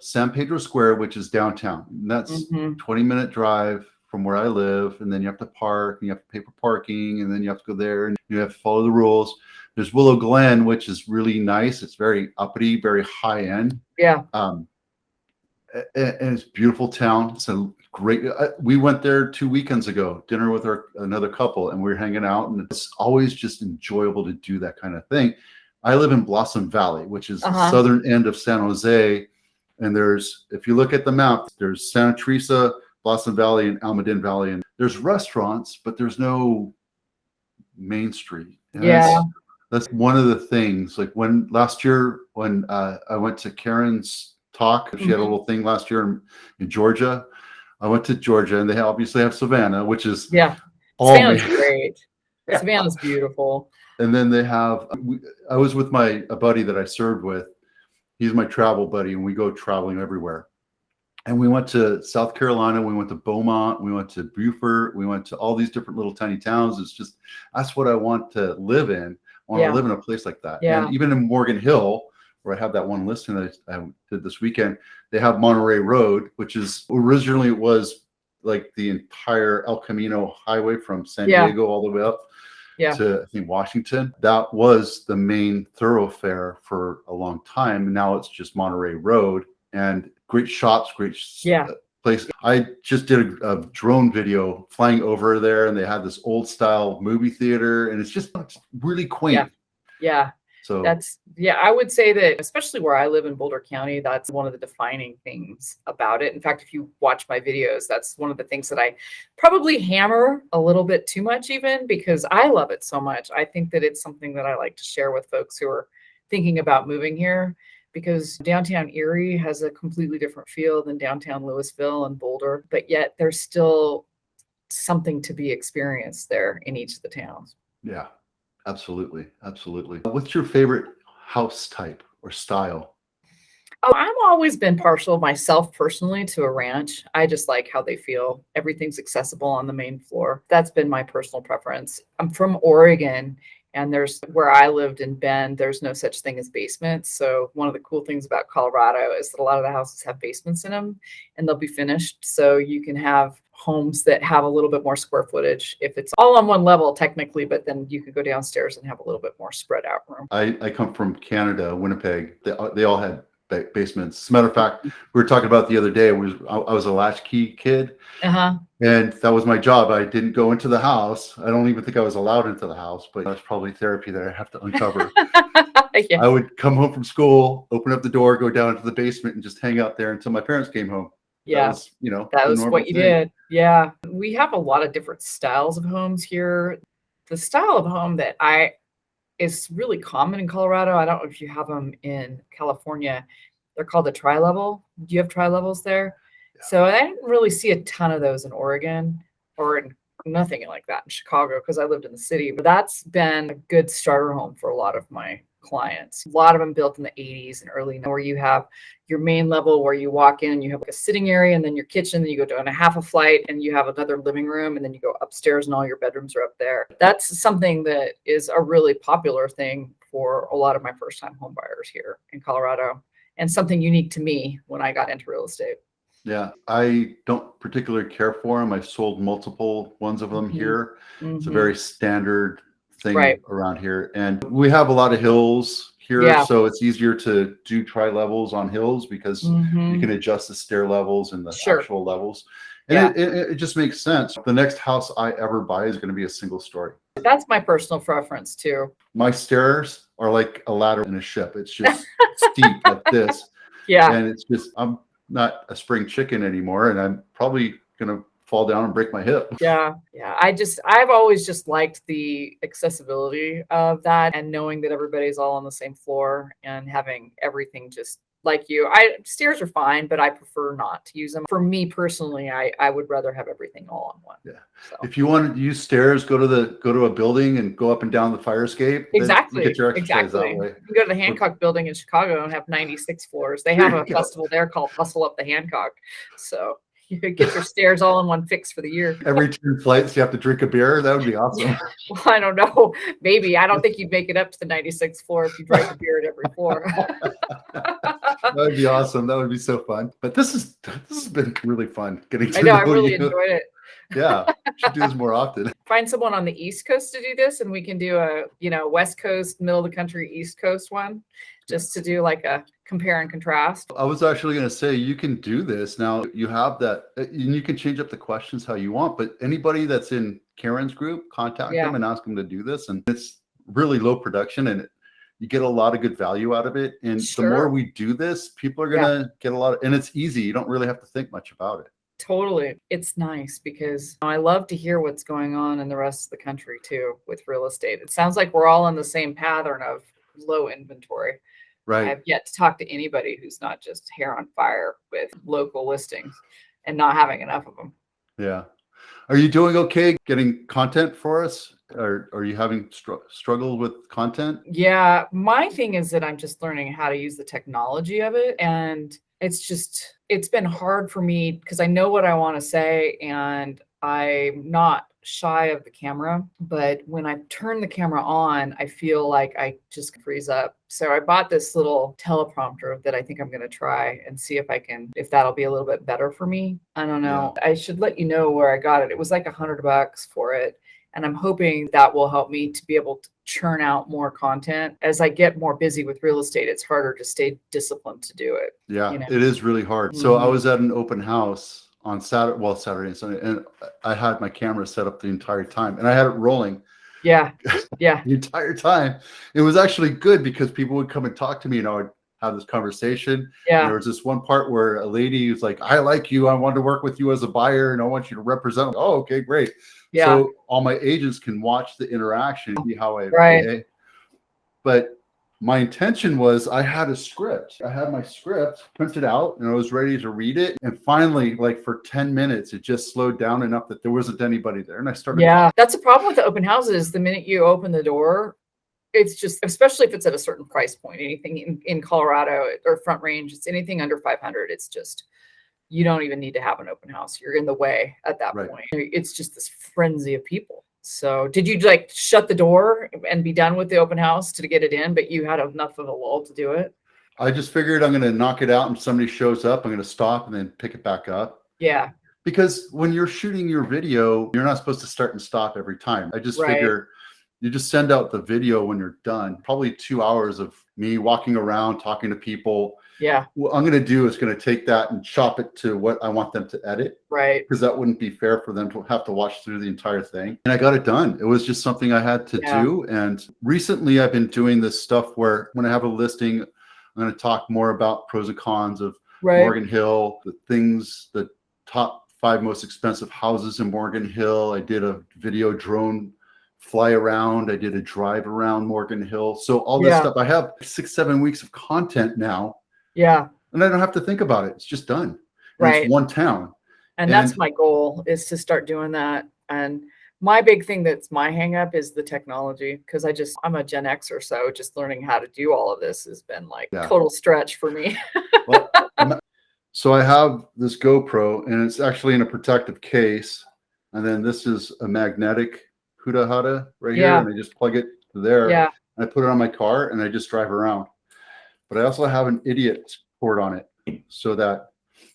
San Pedro Square, which is downtown. And that's 20-minute drive from where I live. And then you have to park and you have to pay for parking. And then you have to go there and you have to follow the rules. There's Willow Glen, which is really nice. It's very uppity, very high end. Yeah. And it's a beautiful town. It's a great. We went there 2 weekends ago, dinner with another couple, and we were hanging out. And it's always just enjoyable to do that kind of thing. I live in Blossom Valley, which is the southern end of San Jose. And if you look at the map, there's Santa Teresa, Blossom Valley, and Almaden Valley. And there's restaurants, but there's no Main Street. And that's one of the things. Like last year when I went to Karen's talk, she had a little thing last year in Georgia. I went to Georgia, and they obviously have Savannah, which is Savannah's great. Savannah's beautiful. And then they have. I was with a buddy that I served with. He's my travel buddy, and we go traveling everywhere. And we went to South Carolina. We went to Beaumont. We went to Beaufort. We went to all these different little tiny towns. It's just that's what I want to live in. I want to live in a place like that. Yeah. And even in Morgan Hill, where I have that one listing that I did this weekend, they have Monterey Road, which is originally was like the entire El Camino highway from San Diego all the way up to, I think, Washington. That was the main thoroughfare for a long time. And now it's just Monterey Road, and great shops, great place. I just did a drone video flying over there, and they had this old style movie theater, and it's really quaint. Yeah. So I would say that, especially where I live in Boulder County, that's one of the defining things about it. In fact, if you watch my videos, that's one of the things that I probably hammer a little bit too much, even because I love it so much. I think that it's something that I like to share with folks who are thinking about moving here, because downtown Erie has a completely different feel than downtown Louisville and Boulder, but yet there's still something to be experienced there in each of the towns. Yeah. Absolutely. Absolutely. What's your favorite house type or style? Oh, I've always been partial myself personally to a ranch. I just like how they feel. Everything's accessible on the main floor. That's been my personal preference. I'm from Oregon, and where I lived in Bend, there's no such thing as basements. So one of the cool things about Colorado is that a lot of the houses have basements in them, and they'll be finished. So you can have homes that have a little bit more square footage if it's all on one level technically, but then you could go downstairs and have a little bit more spread out room. I come from Canada, Winnipeg. They all had basements. As a matter of fact, we were talking about the other day, I was a latchkey kid, and that was my job. I didn't go into the house. I don't even think I was allowed into the house, but that's probably therapy that I have to uncover. I would come home from school, open up the door, go down into the basement, and just hang out there until my parents came home. That was what you did. Yeah. We have a lot of different styles of homes here. The style of home that is really common in Colorado. I don't know if you have them in California. They're called the tri-level. Do you have tri-levels there? Yeah. So I didn't really see a ton of those in Oregon or nothing like that in Chicago, because I lived in the city. But that's been a good starter home for a lot of my clients. A lot of them built in the 80s and early, where you have your main level where you walk in, you have like a sitting area, and then your kitchen, then you go down a half a flight and you have another living room, and then you go upstairs and all your bedrooms are up there. That's something that is a really popular thing for a lot of my first time home buyers here in Colorado, and something unique to me when I got into real estate. Yeah, I don't particularly care for them. I've sold multiple ones of them here. It's a very standard thing around here, and we have a lot of hills here, so it's easier to do tri-levels on hills because you can adjust the stair levels and the actual levels, and it just makes sense. The next house I ever buy is going to be a single story. That's my personal preference too. My stairs are like a ladder in a ship. It's just steep like this. Yeah. And it's just, I'm not a spring chicken anymore. And I'm probably going to fall down and break my hip. Yeah. Yeah. I've always just liked the accessibility of that and knowing that everybody's all on the same floor and having everything just like you. Stairs are fine, but I prefer not to use them. For me personally, I would rather have everything all on one. Yeah. So. If you want to use stairs, go to a building and go up and down the fire escape. Exactly. You get your exercise Exactly. that way. You can go to the Hancock building in Chicago and have 96 floors. They have a festival there called Hustle Up the Hancock. So you could get your stairs all in one fix for the year. Every 10 flights, you have to drink a beer. That would be awesome. Well, I don't know. Maybe. I don't think you'd make it up to the 96th floor if you drank a beer at every floor. That would be awesome. That would be so fun. But this has been really fun getting to I know. I know really you. enjoyed it. Yeah, should do this more often. Find someone on the East Coast to do this, and we can do a West Coast, middle of the country, East Coast one, just to do like a compare and contrast. I was actually going to say you can do this now. You have that, and you can change up the questions how you want. But anybody that's in Karen's group, contact them and ask them to do this. And it's really low production, and you get a lot of good value out of it. And the more we do this, people are going to get a lot of, and it's easy. You don't really have to think much about it. Totally. It's nice because I love to hear what's going on in the rest of the country too with real estate. It sounds like we're all on the same pattern of low inventory. Right. I've yet to talk to anybody who's not just hair on fire with local listings and not having enough of them. Yeah. Are you doing okay getting content for us? Or are you having struggle with content? Yeah. My thing is that I'm just learning how to use the technology of it. And it's been hard for me because I know what I want to say and I'm not shy of the camera, but when I turn the camera on, I feel like I just freeze up. So I bought this little teleprompter that I think I'm going to try and see if that'll be a little bit better for me. I don't know. Yeah. I should let you know where I got it. It was like $100 for it. And I'm hoping that will help me to be able to churn out more content. As I get more busy with real estate, it's harder to stay disciplined to do it. Yeah, it is really hard. So I was at an open house on Saturday and Sunday, and I had my camera set up the entire time and I had it rolling. Yeah. Yeah. The entire time. It was actually good because people would come and talk to me and I would have this conversation. Yeah. There was this one part where a lady was like, I like you. I want to work with you as a buyer and I want you to represent me. Oh, okay, great. Yeah. So all my agents can watch the interaction, see how I right. But my intention was I had a script. I had my script printed out and I was ready to read it. And finally, like for 10 minutes, it just slowed down enough that there wasn't anybody there. And I started. Yeah, that's a problem with the open houses. The minute you open the door, it's just, especially if it's at a certain price point, anything in Colorado or Front Range, it's anything under 500. It's just, you don't even need to have an open house. You're in the way at that point. It's just this frenzy of people. So did you like shut the door and be done with the open house to get it in, but you had enough of a lull to do it? I just figured I'm going to knock it out and somebody shows up, I'm going to stop and then pick it back up. Yeah. Because when you're shooting your video, you're not supposed to start and stop every time. I just figure you just send out the video when you're done. Probably 2 hours of me walking around, talking to people. Yeah. What I'm going to do is going to take that and chop it to what I want them to edit. Right. Because that wouldn't be fair for them to have to watch through the entire thing. And I got it done. It was just something I had to do. And recently I've been doing this stuff where when I have a listing, I'm going to talk more about pros and cons of Morgan Hill, the top 5 most expensive houses in Morgan Hill. I did a video drone fly around. I did a drive around Morgan Hill. So all this stuff, I have 6-7 weeks of content now. Yeah. And I don't have to think about it. It's just done. Right. It's one town. And that's my goal, is to start doing that. And my big thing that's my hang up is the technology, because I'm a Gen Xer, so just learning how to do all of this has been like total stretch for me. Well, so I have this GoPro and it's actually in a protective case. And then this is a magnetic Huda Huda right here. And I just plug it to there. Yeah. And I put it on my car and I just drive around. But I also have an idiot port on it so that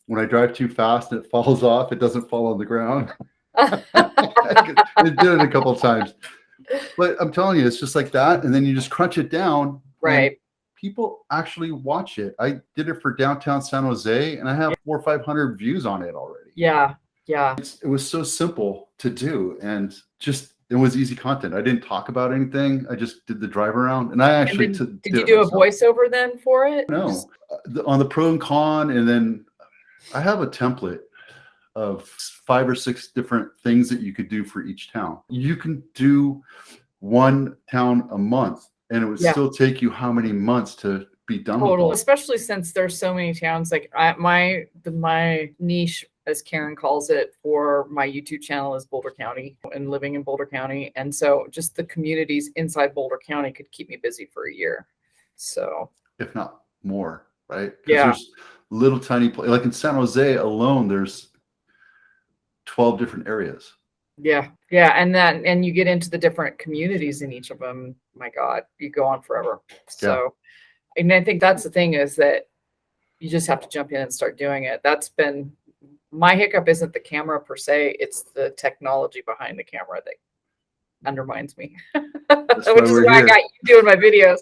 when I drive too fast and it falls off, it doesn't fall on the ground. It did it a couple of times. But I'm telling you, it's just like that. And then you just crunch it down. Right. People actually watch it. I did it for downtown San Jose and I have 400 or 500 views on it already. Yeah. Yeah. It was so simple to do. And just it was easy content. I didn't talk about anything. I just did the drive around, and I And actually then, did did you it do a myself. voiceover then for it? No, on the pro and con, and then I have a template of 5 or 6 different things that you could do for each town. You can do one town a month, and it would Yeah. still take you how many months to be done with Total, all? especially since there's so many towns. Like my niche, as Karen calls it, for my YouTube channel is Boulder County and living in Boulder County. And so just the communities inside Boulder County could keep me busy for a year. So If not more, right? Because yeah, there's little tiny like in San Jose alone, there's 12 different areas. yeah, yeah. And you get into the different communities in each of them. My God, you go on forever. So, and I think that's the thing, is that you just have to jump in and start doing it. That's been my hiccup. Isn't the camera per se, it's the technology behind the camera that undermines me. That's Which is why I got you doing my videos.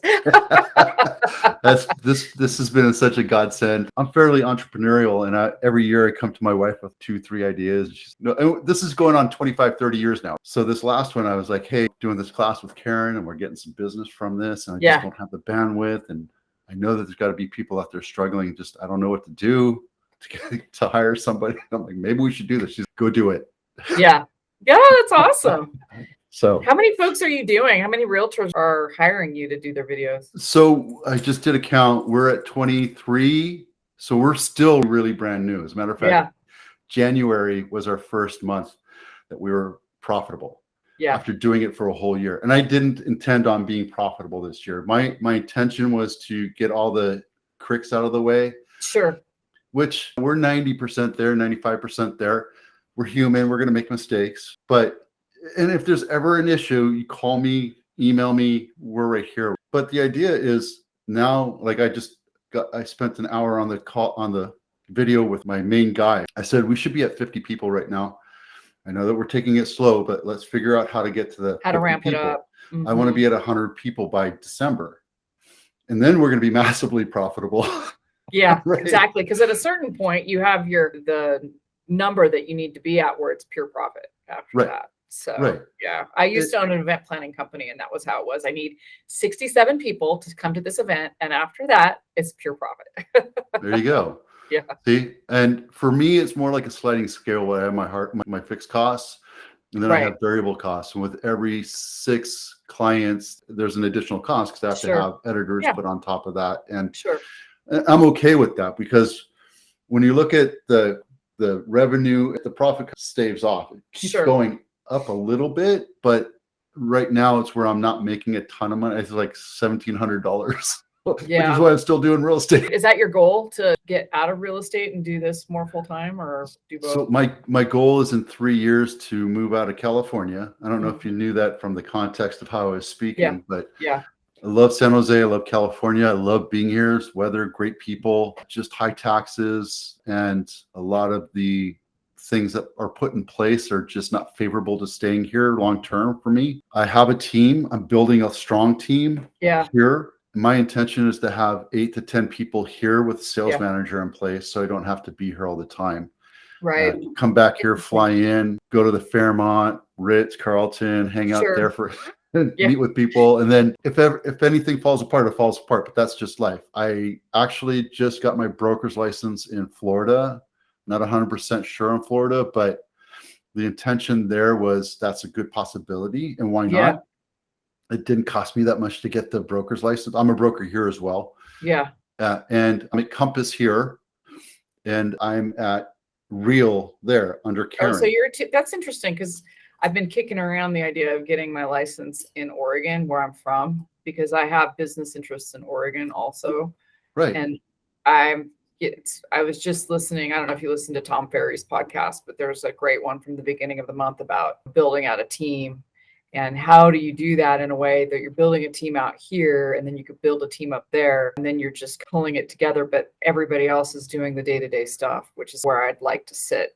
This has been such a godsend. I'm fairly entrepreneurial, and every year I come to my wife with 2-3 ideas. She's, no, and this is going on 25-30 years now. So this last one, I was like, hey, doing this class with Karen, and we're getting some business from this, and I just don't have the bandwidth, and I know that there's got to be people out there struggling. Just I don't know what to do to hire somebody. I'm like, maybe we should do this. She's go do it. Yeah, that's awesome. So how many folks are you doing? How many realtors are hiring you to do their videos? So I just did a count. We're at 23. So we're still really brand new. As a matter of fact, January was our first month that we were profitable. After doing it for a whole year. And I didn't intend on being profitable this year. My intention was to get all the cricks out of the way. Sure. Which we're 90% there, 95% there. We're human. We're going to make mistakes. And if there's ever an issue, you call me, email me, we're right here. But the idea is now, like I spent an hour on the video with my main guy. I said, we should be at 50 people right now. I know that we're taking it slow, but let's figure out how to get to how to ramp people. It up. I want to be at 100 people by December. And then we're going to be massively profitable. Yeah, right? Exactly. Because at a certain point, you have the number that you need to be at where it's pure profit after that. So yeah, I used to own an event planning company, and that was how it was. I need 67 people to come to this event, and after that, it's pure profit. There you go. Yeah. See, and for me, it's more like a sliding scale where I have my fixed costs, and then I have variable costs. And with every 6 clients, there's an additional cost because I have to have editors put on top of that. And I'm okay with that, because when you look at the revenue, the profit staves off. It keeps going up a little bit, but right now it's where I'm not making a ton of money. It's like $1,700. Which is why I'm still doing real estate. Is that your goal, to get out of real estate and do this more full time, or do both? So my goal is in 3 years to move out of California. I don't know if you knew that from the context of how I was speaking, but I love San Jose. I love California. I love being here. It's weather, great people, just high taxes, and a lot of the things that are put in place are just not favorable to staying here long term for me. I have a team. I'm building a strong team here. My intention is to have 8 to 10 people here with a sales manager in place, so I don't have to be here all the time. Right. Come back here, fly in, go to the Fairmont, Ritz, Carlton, hang out there for meet with people. And then if anything falls apart, it falls apart, but that's just life. I actually just got my broker's license in Florida. Not 100% sure on Florida, but the intention there was that's a good possibility. And why not? It didn't cost me that much to get the broker's license. I'm a broker here as well. Yeah. And I'm at Compass here, and I'm at Real there under Karen. Oh, so that's interesting, because I've been kicking around the idea of getting my license in Oregon, where I'm from, because I have business interests in Oregon also. Right. And I was just listening. I don't know if you listened to Tom Ferry's podcast, but there's a great one from the beginning of the month about building out a team. And how do you do that in a way that you're building a team out here, and then you could build a team up there, and then you're just pulling it together, but everybody else is doing the day-to-day stuff, which is where I'd like to sit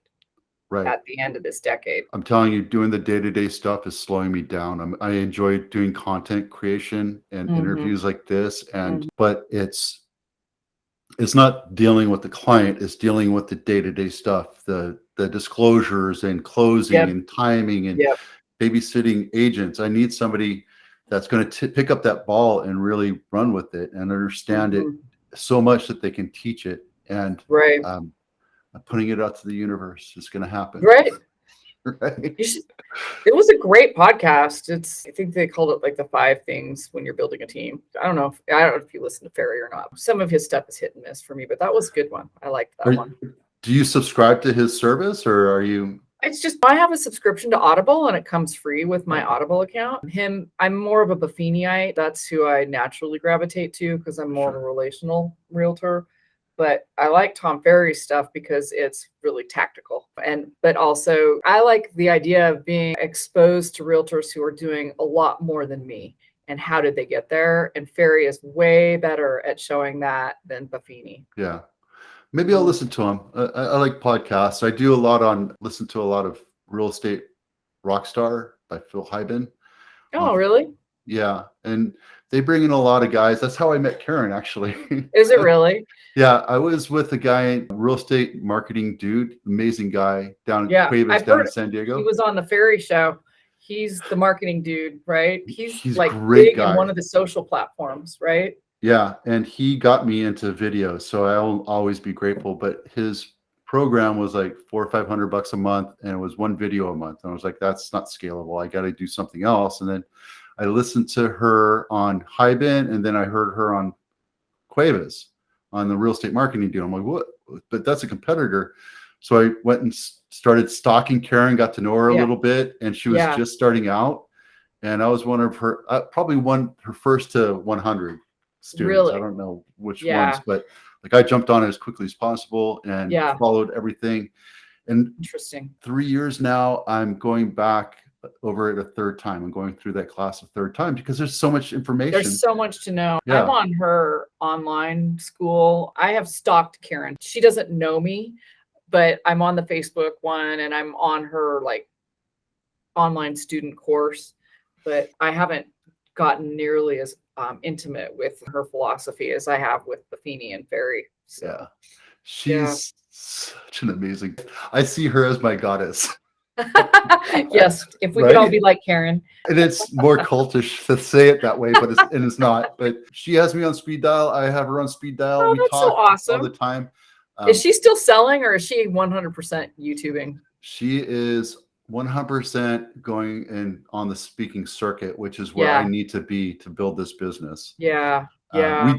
at the end of this decade. I'm telling you, doing the day-to-day stuff is slowing me down. I enjoy doing content creation and interviews like this, but it's not dealing with the client, it's dealing with the day-to-day stuff, the disclosures and closing and timing and babysitting agents. I need somebody that's going to pick up that ball and really run with it and understand it so much that they can teach it. And Right. putting it out to the universe is going to happen. Right. Right. It was a great podcast. I think they called it like the 5 things when you're building a team. I don't know if you listen to Ferry or not. Some of his stuff is hit and miss for me, but that was a good one. I liked that one. Do you subscribe to his service, or are you? It's just, I have a subscription to Audible and it comes free with my Audible account. I'm more of a Buffiniite. That's who I naturally gravitate to because I'm more of a relational realtor. But I like Tom Ferry's stuff because it's really tactical. But also I like the idea of being exposed to realtors who are doing a lot more than me. And how did they get there? And Ferry is way better at showing that than Buffini. Yeah. Maybe I'll listen to him. I like podcasts. I do listen to a lot of Real Estate Rockstar by Phil Hyben. Oh, really? Yeah. And they bring in a lot of guys. That's how I met Karen, actually. Is it really? Yeah. I was with a guy, real estate marketing dude, amazing guy down in Cuevas, down in San Diego. He was on the Ferry show. He's the marketing dude, right? He's like great big guy. in one of the social platforms, right? Yeah, and he got me into video, so I'll always be grateful. But his program was like $400 or $500 a month, and it was 1 video a month. And I was like, that's not scalable. I got to do something else. And then I listened to her on Hyben, and then I heard her on Cuevas on the real estate marketing deal. I'm like, what? But that's a competitor. So I went and started stalking Karen, got to know her a little bit, and she was just starting out. And I was one of her, probably her first to 100 students. Really? I don't know which ones, but like I jumped on it as quickly as possible and followed everything. And interesting. 3 years now, I'm going back over it a 3rd time. I'm going through that class a 3rd time because there's so much information. There's so much to know. Yeah. I'm on her online school. I have stalked Karen. She doesn't know me, but I'm on the Facebook one and I'm on her like online student course, but I haven't gotten nearly as intimate with her philosophy as I have with Buffini and Ferry. So, yeah. She's such an amazing, I see her as my goddess. Yes, if we could all be like Karen. And it's more cultish to say it that way, but it's not. But she has me on speed dial. I have her on speed dial. Oh, we that's talk so awesome. all the time. Is she still selling or is she 100% YouTubing? She is 100% going in on the speaking circuit, which is where I need to be to build this business. Yeah.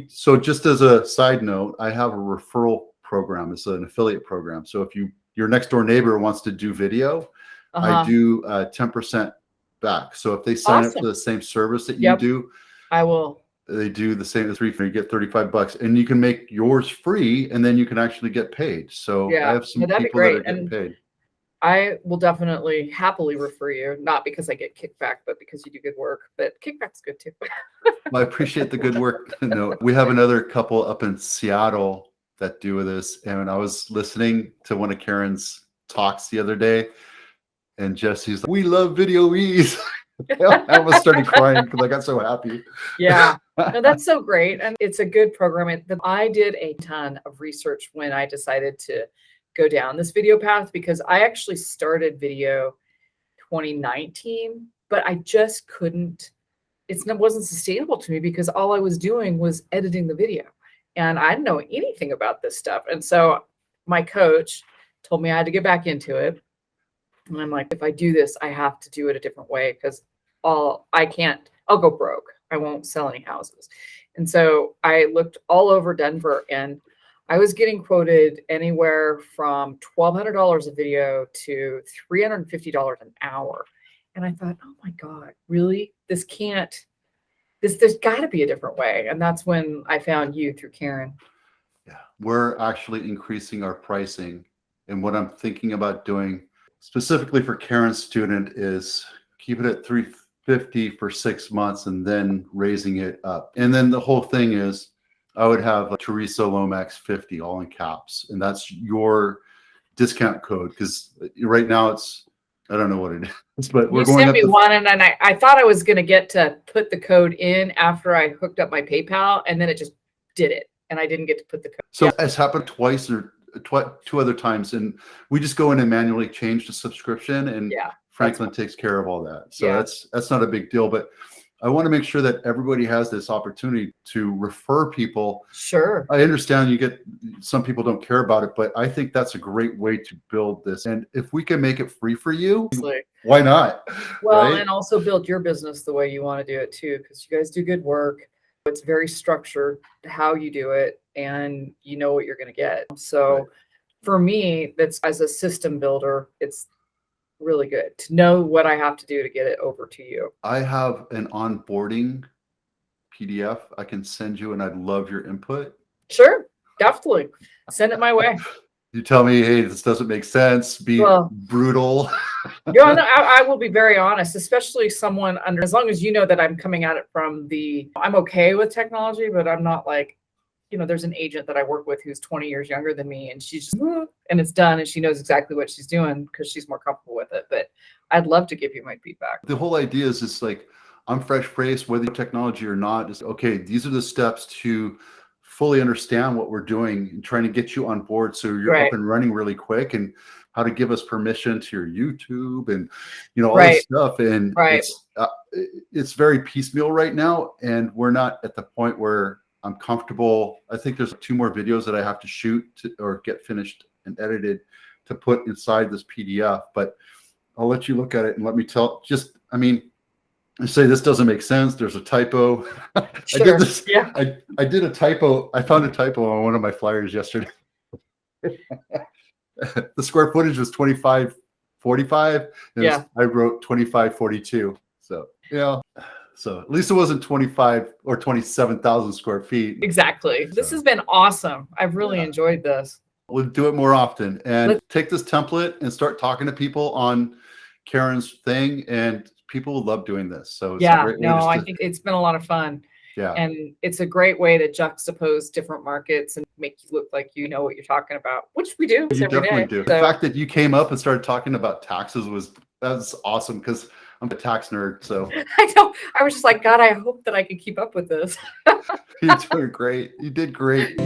So just as a side note, I have a referral program. It's an affiliate program. So if your next door neighbor wants to do video, I do 10% back. So if they sign up for the same service that you do, I will. They do the same as free. You get $35 and you can make yours free and then you can actually get paid. So I have some people that are getting paid. I will definitely happily refer you, not because I get kickback, but because you do good work. But kickback's good too. Well, I appreciate the good work. No, we have another couple up in Seattle that do this. And I was listening to one of Karen's talks the other day. And Jesse's like, we love video ease. I almost started crying because I got so happy. Yeah, no, that's so great. And it's a good program. I did a ton of research when I decided to go down this video path because I actually started video 2019, but I just couldn't, it wasn't sustainable to me because all I was doing was editing the video and I didn't know anything about this stuff. And so my coach told me I had to get back into it. And I'm like, if I do this, I have to do it a different way because I'll go broke. I won't sell any houses. And so I looked all over Denver and I was getting quoted anywhere from $1,200 a video to $350 an hour. And I thought, oh my God, really? There's got to be a different way. And that's when I found you through Karen. Yeah, we're actually increasing our pricing. And what I'm thinking about doing specifically for Karen's student is keep it at $350 for 6 months and then raising it up. And then the whole thing is I would have Teresa Lomax 50 all in caps. And that's your discount code. Because right now I don't know what it is, but we're going sent me one and then I thought I was going to get to put the code in after I hooked up my PayPal and then it just did it. And I didn't get to put the code. So it's happened twice or 2 other times. And we just go in and manually change the subscription. And Franklin takes care of all that. So Yeah. that's not a big deal. But I want to make sure that everybody has this opportunity to refer people. Sure. I understand some people don't care about it, but I think that's a great way to build this. And if we can make it free for you, Absolutely. why not? Well, Right? and also build your business the way you want to do it too, because you guys do good work. It's very structured how you do it, and you know what you're going to get. So Right. for me, that's as a system builder, it's really good to know what I have to do to get it over to you. I have an onboarding PDF I can send you, and I'd love your input. Sure, definitely. Send it my way. You tell me, hey, this doesn't make sense. Be Well, brutal. yeah, no, I will be very honest, especially someone under, as long as you know that I'm coming at it from I'm okay with technology, but I'm not like, there's an agent that I work with who's 20 years younger than me, and she's just, and it's done, and she knows exactly what she's doing because she's more comfortable with it. But I'd love to give you my feedback. The whole idea is just like, I'm fresh faced, whether you technology or not, is okay. These are the steps to fully understand what we're doing and trying to get you on board so you're Right. up and running really quick, and how to give us permission to your YouTube and all Right. this stuff. And Right. it's very piecemeal right now, and we're not at the point where I'm comfortable. I think there's 2 more videos that I have to shoot or get finished and edited to put inside this PDF, but I'll let you look at it and let me say this doesn't make sense. There's a typo. Sure. I did this. Yeah. I did a typo. I found a typo on one of my flyers yesterday. The square footage was 2545. Yeah. I wrote 2542. So so at least it wasn't 25 or 27,000 square feet. Exactly. This has been awesome. I've really enjoyed this. We'll do it more often, and take this template and start talking to people on Karen's thing, and people will love doing this. So it's a great way I think it's been a lot of fun. Yeah. And it's a great way to juxtapose different markets and make you look like you know what you're talking about, which we do You every definitely day. do. So, The fact that you came up and started talking about taxes that's awesome, because I'm a tax nerd. So I know. I was just like, God, I hope that I could keep up with this. you're doing great. You did great.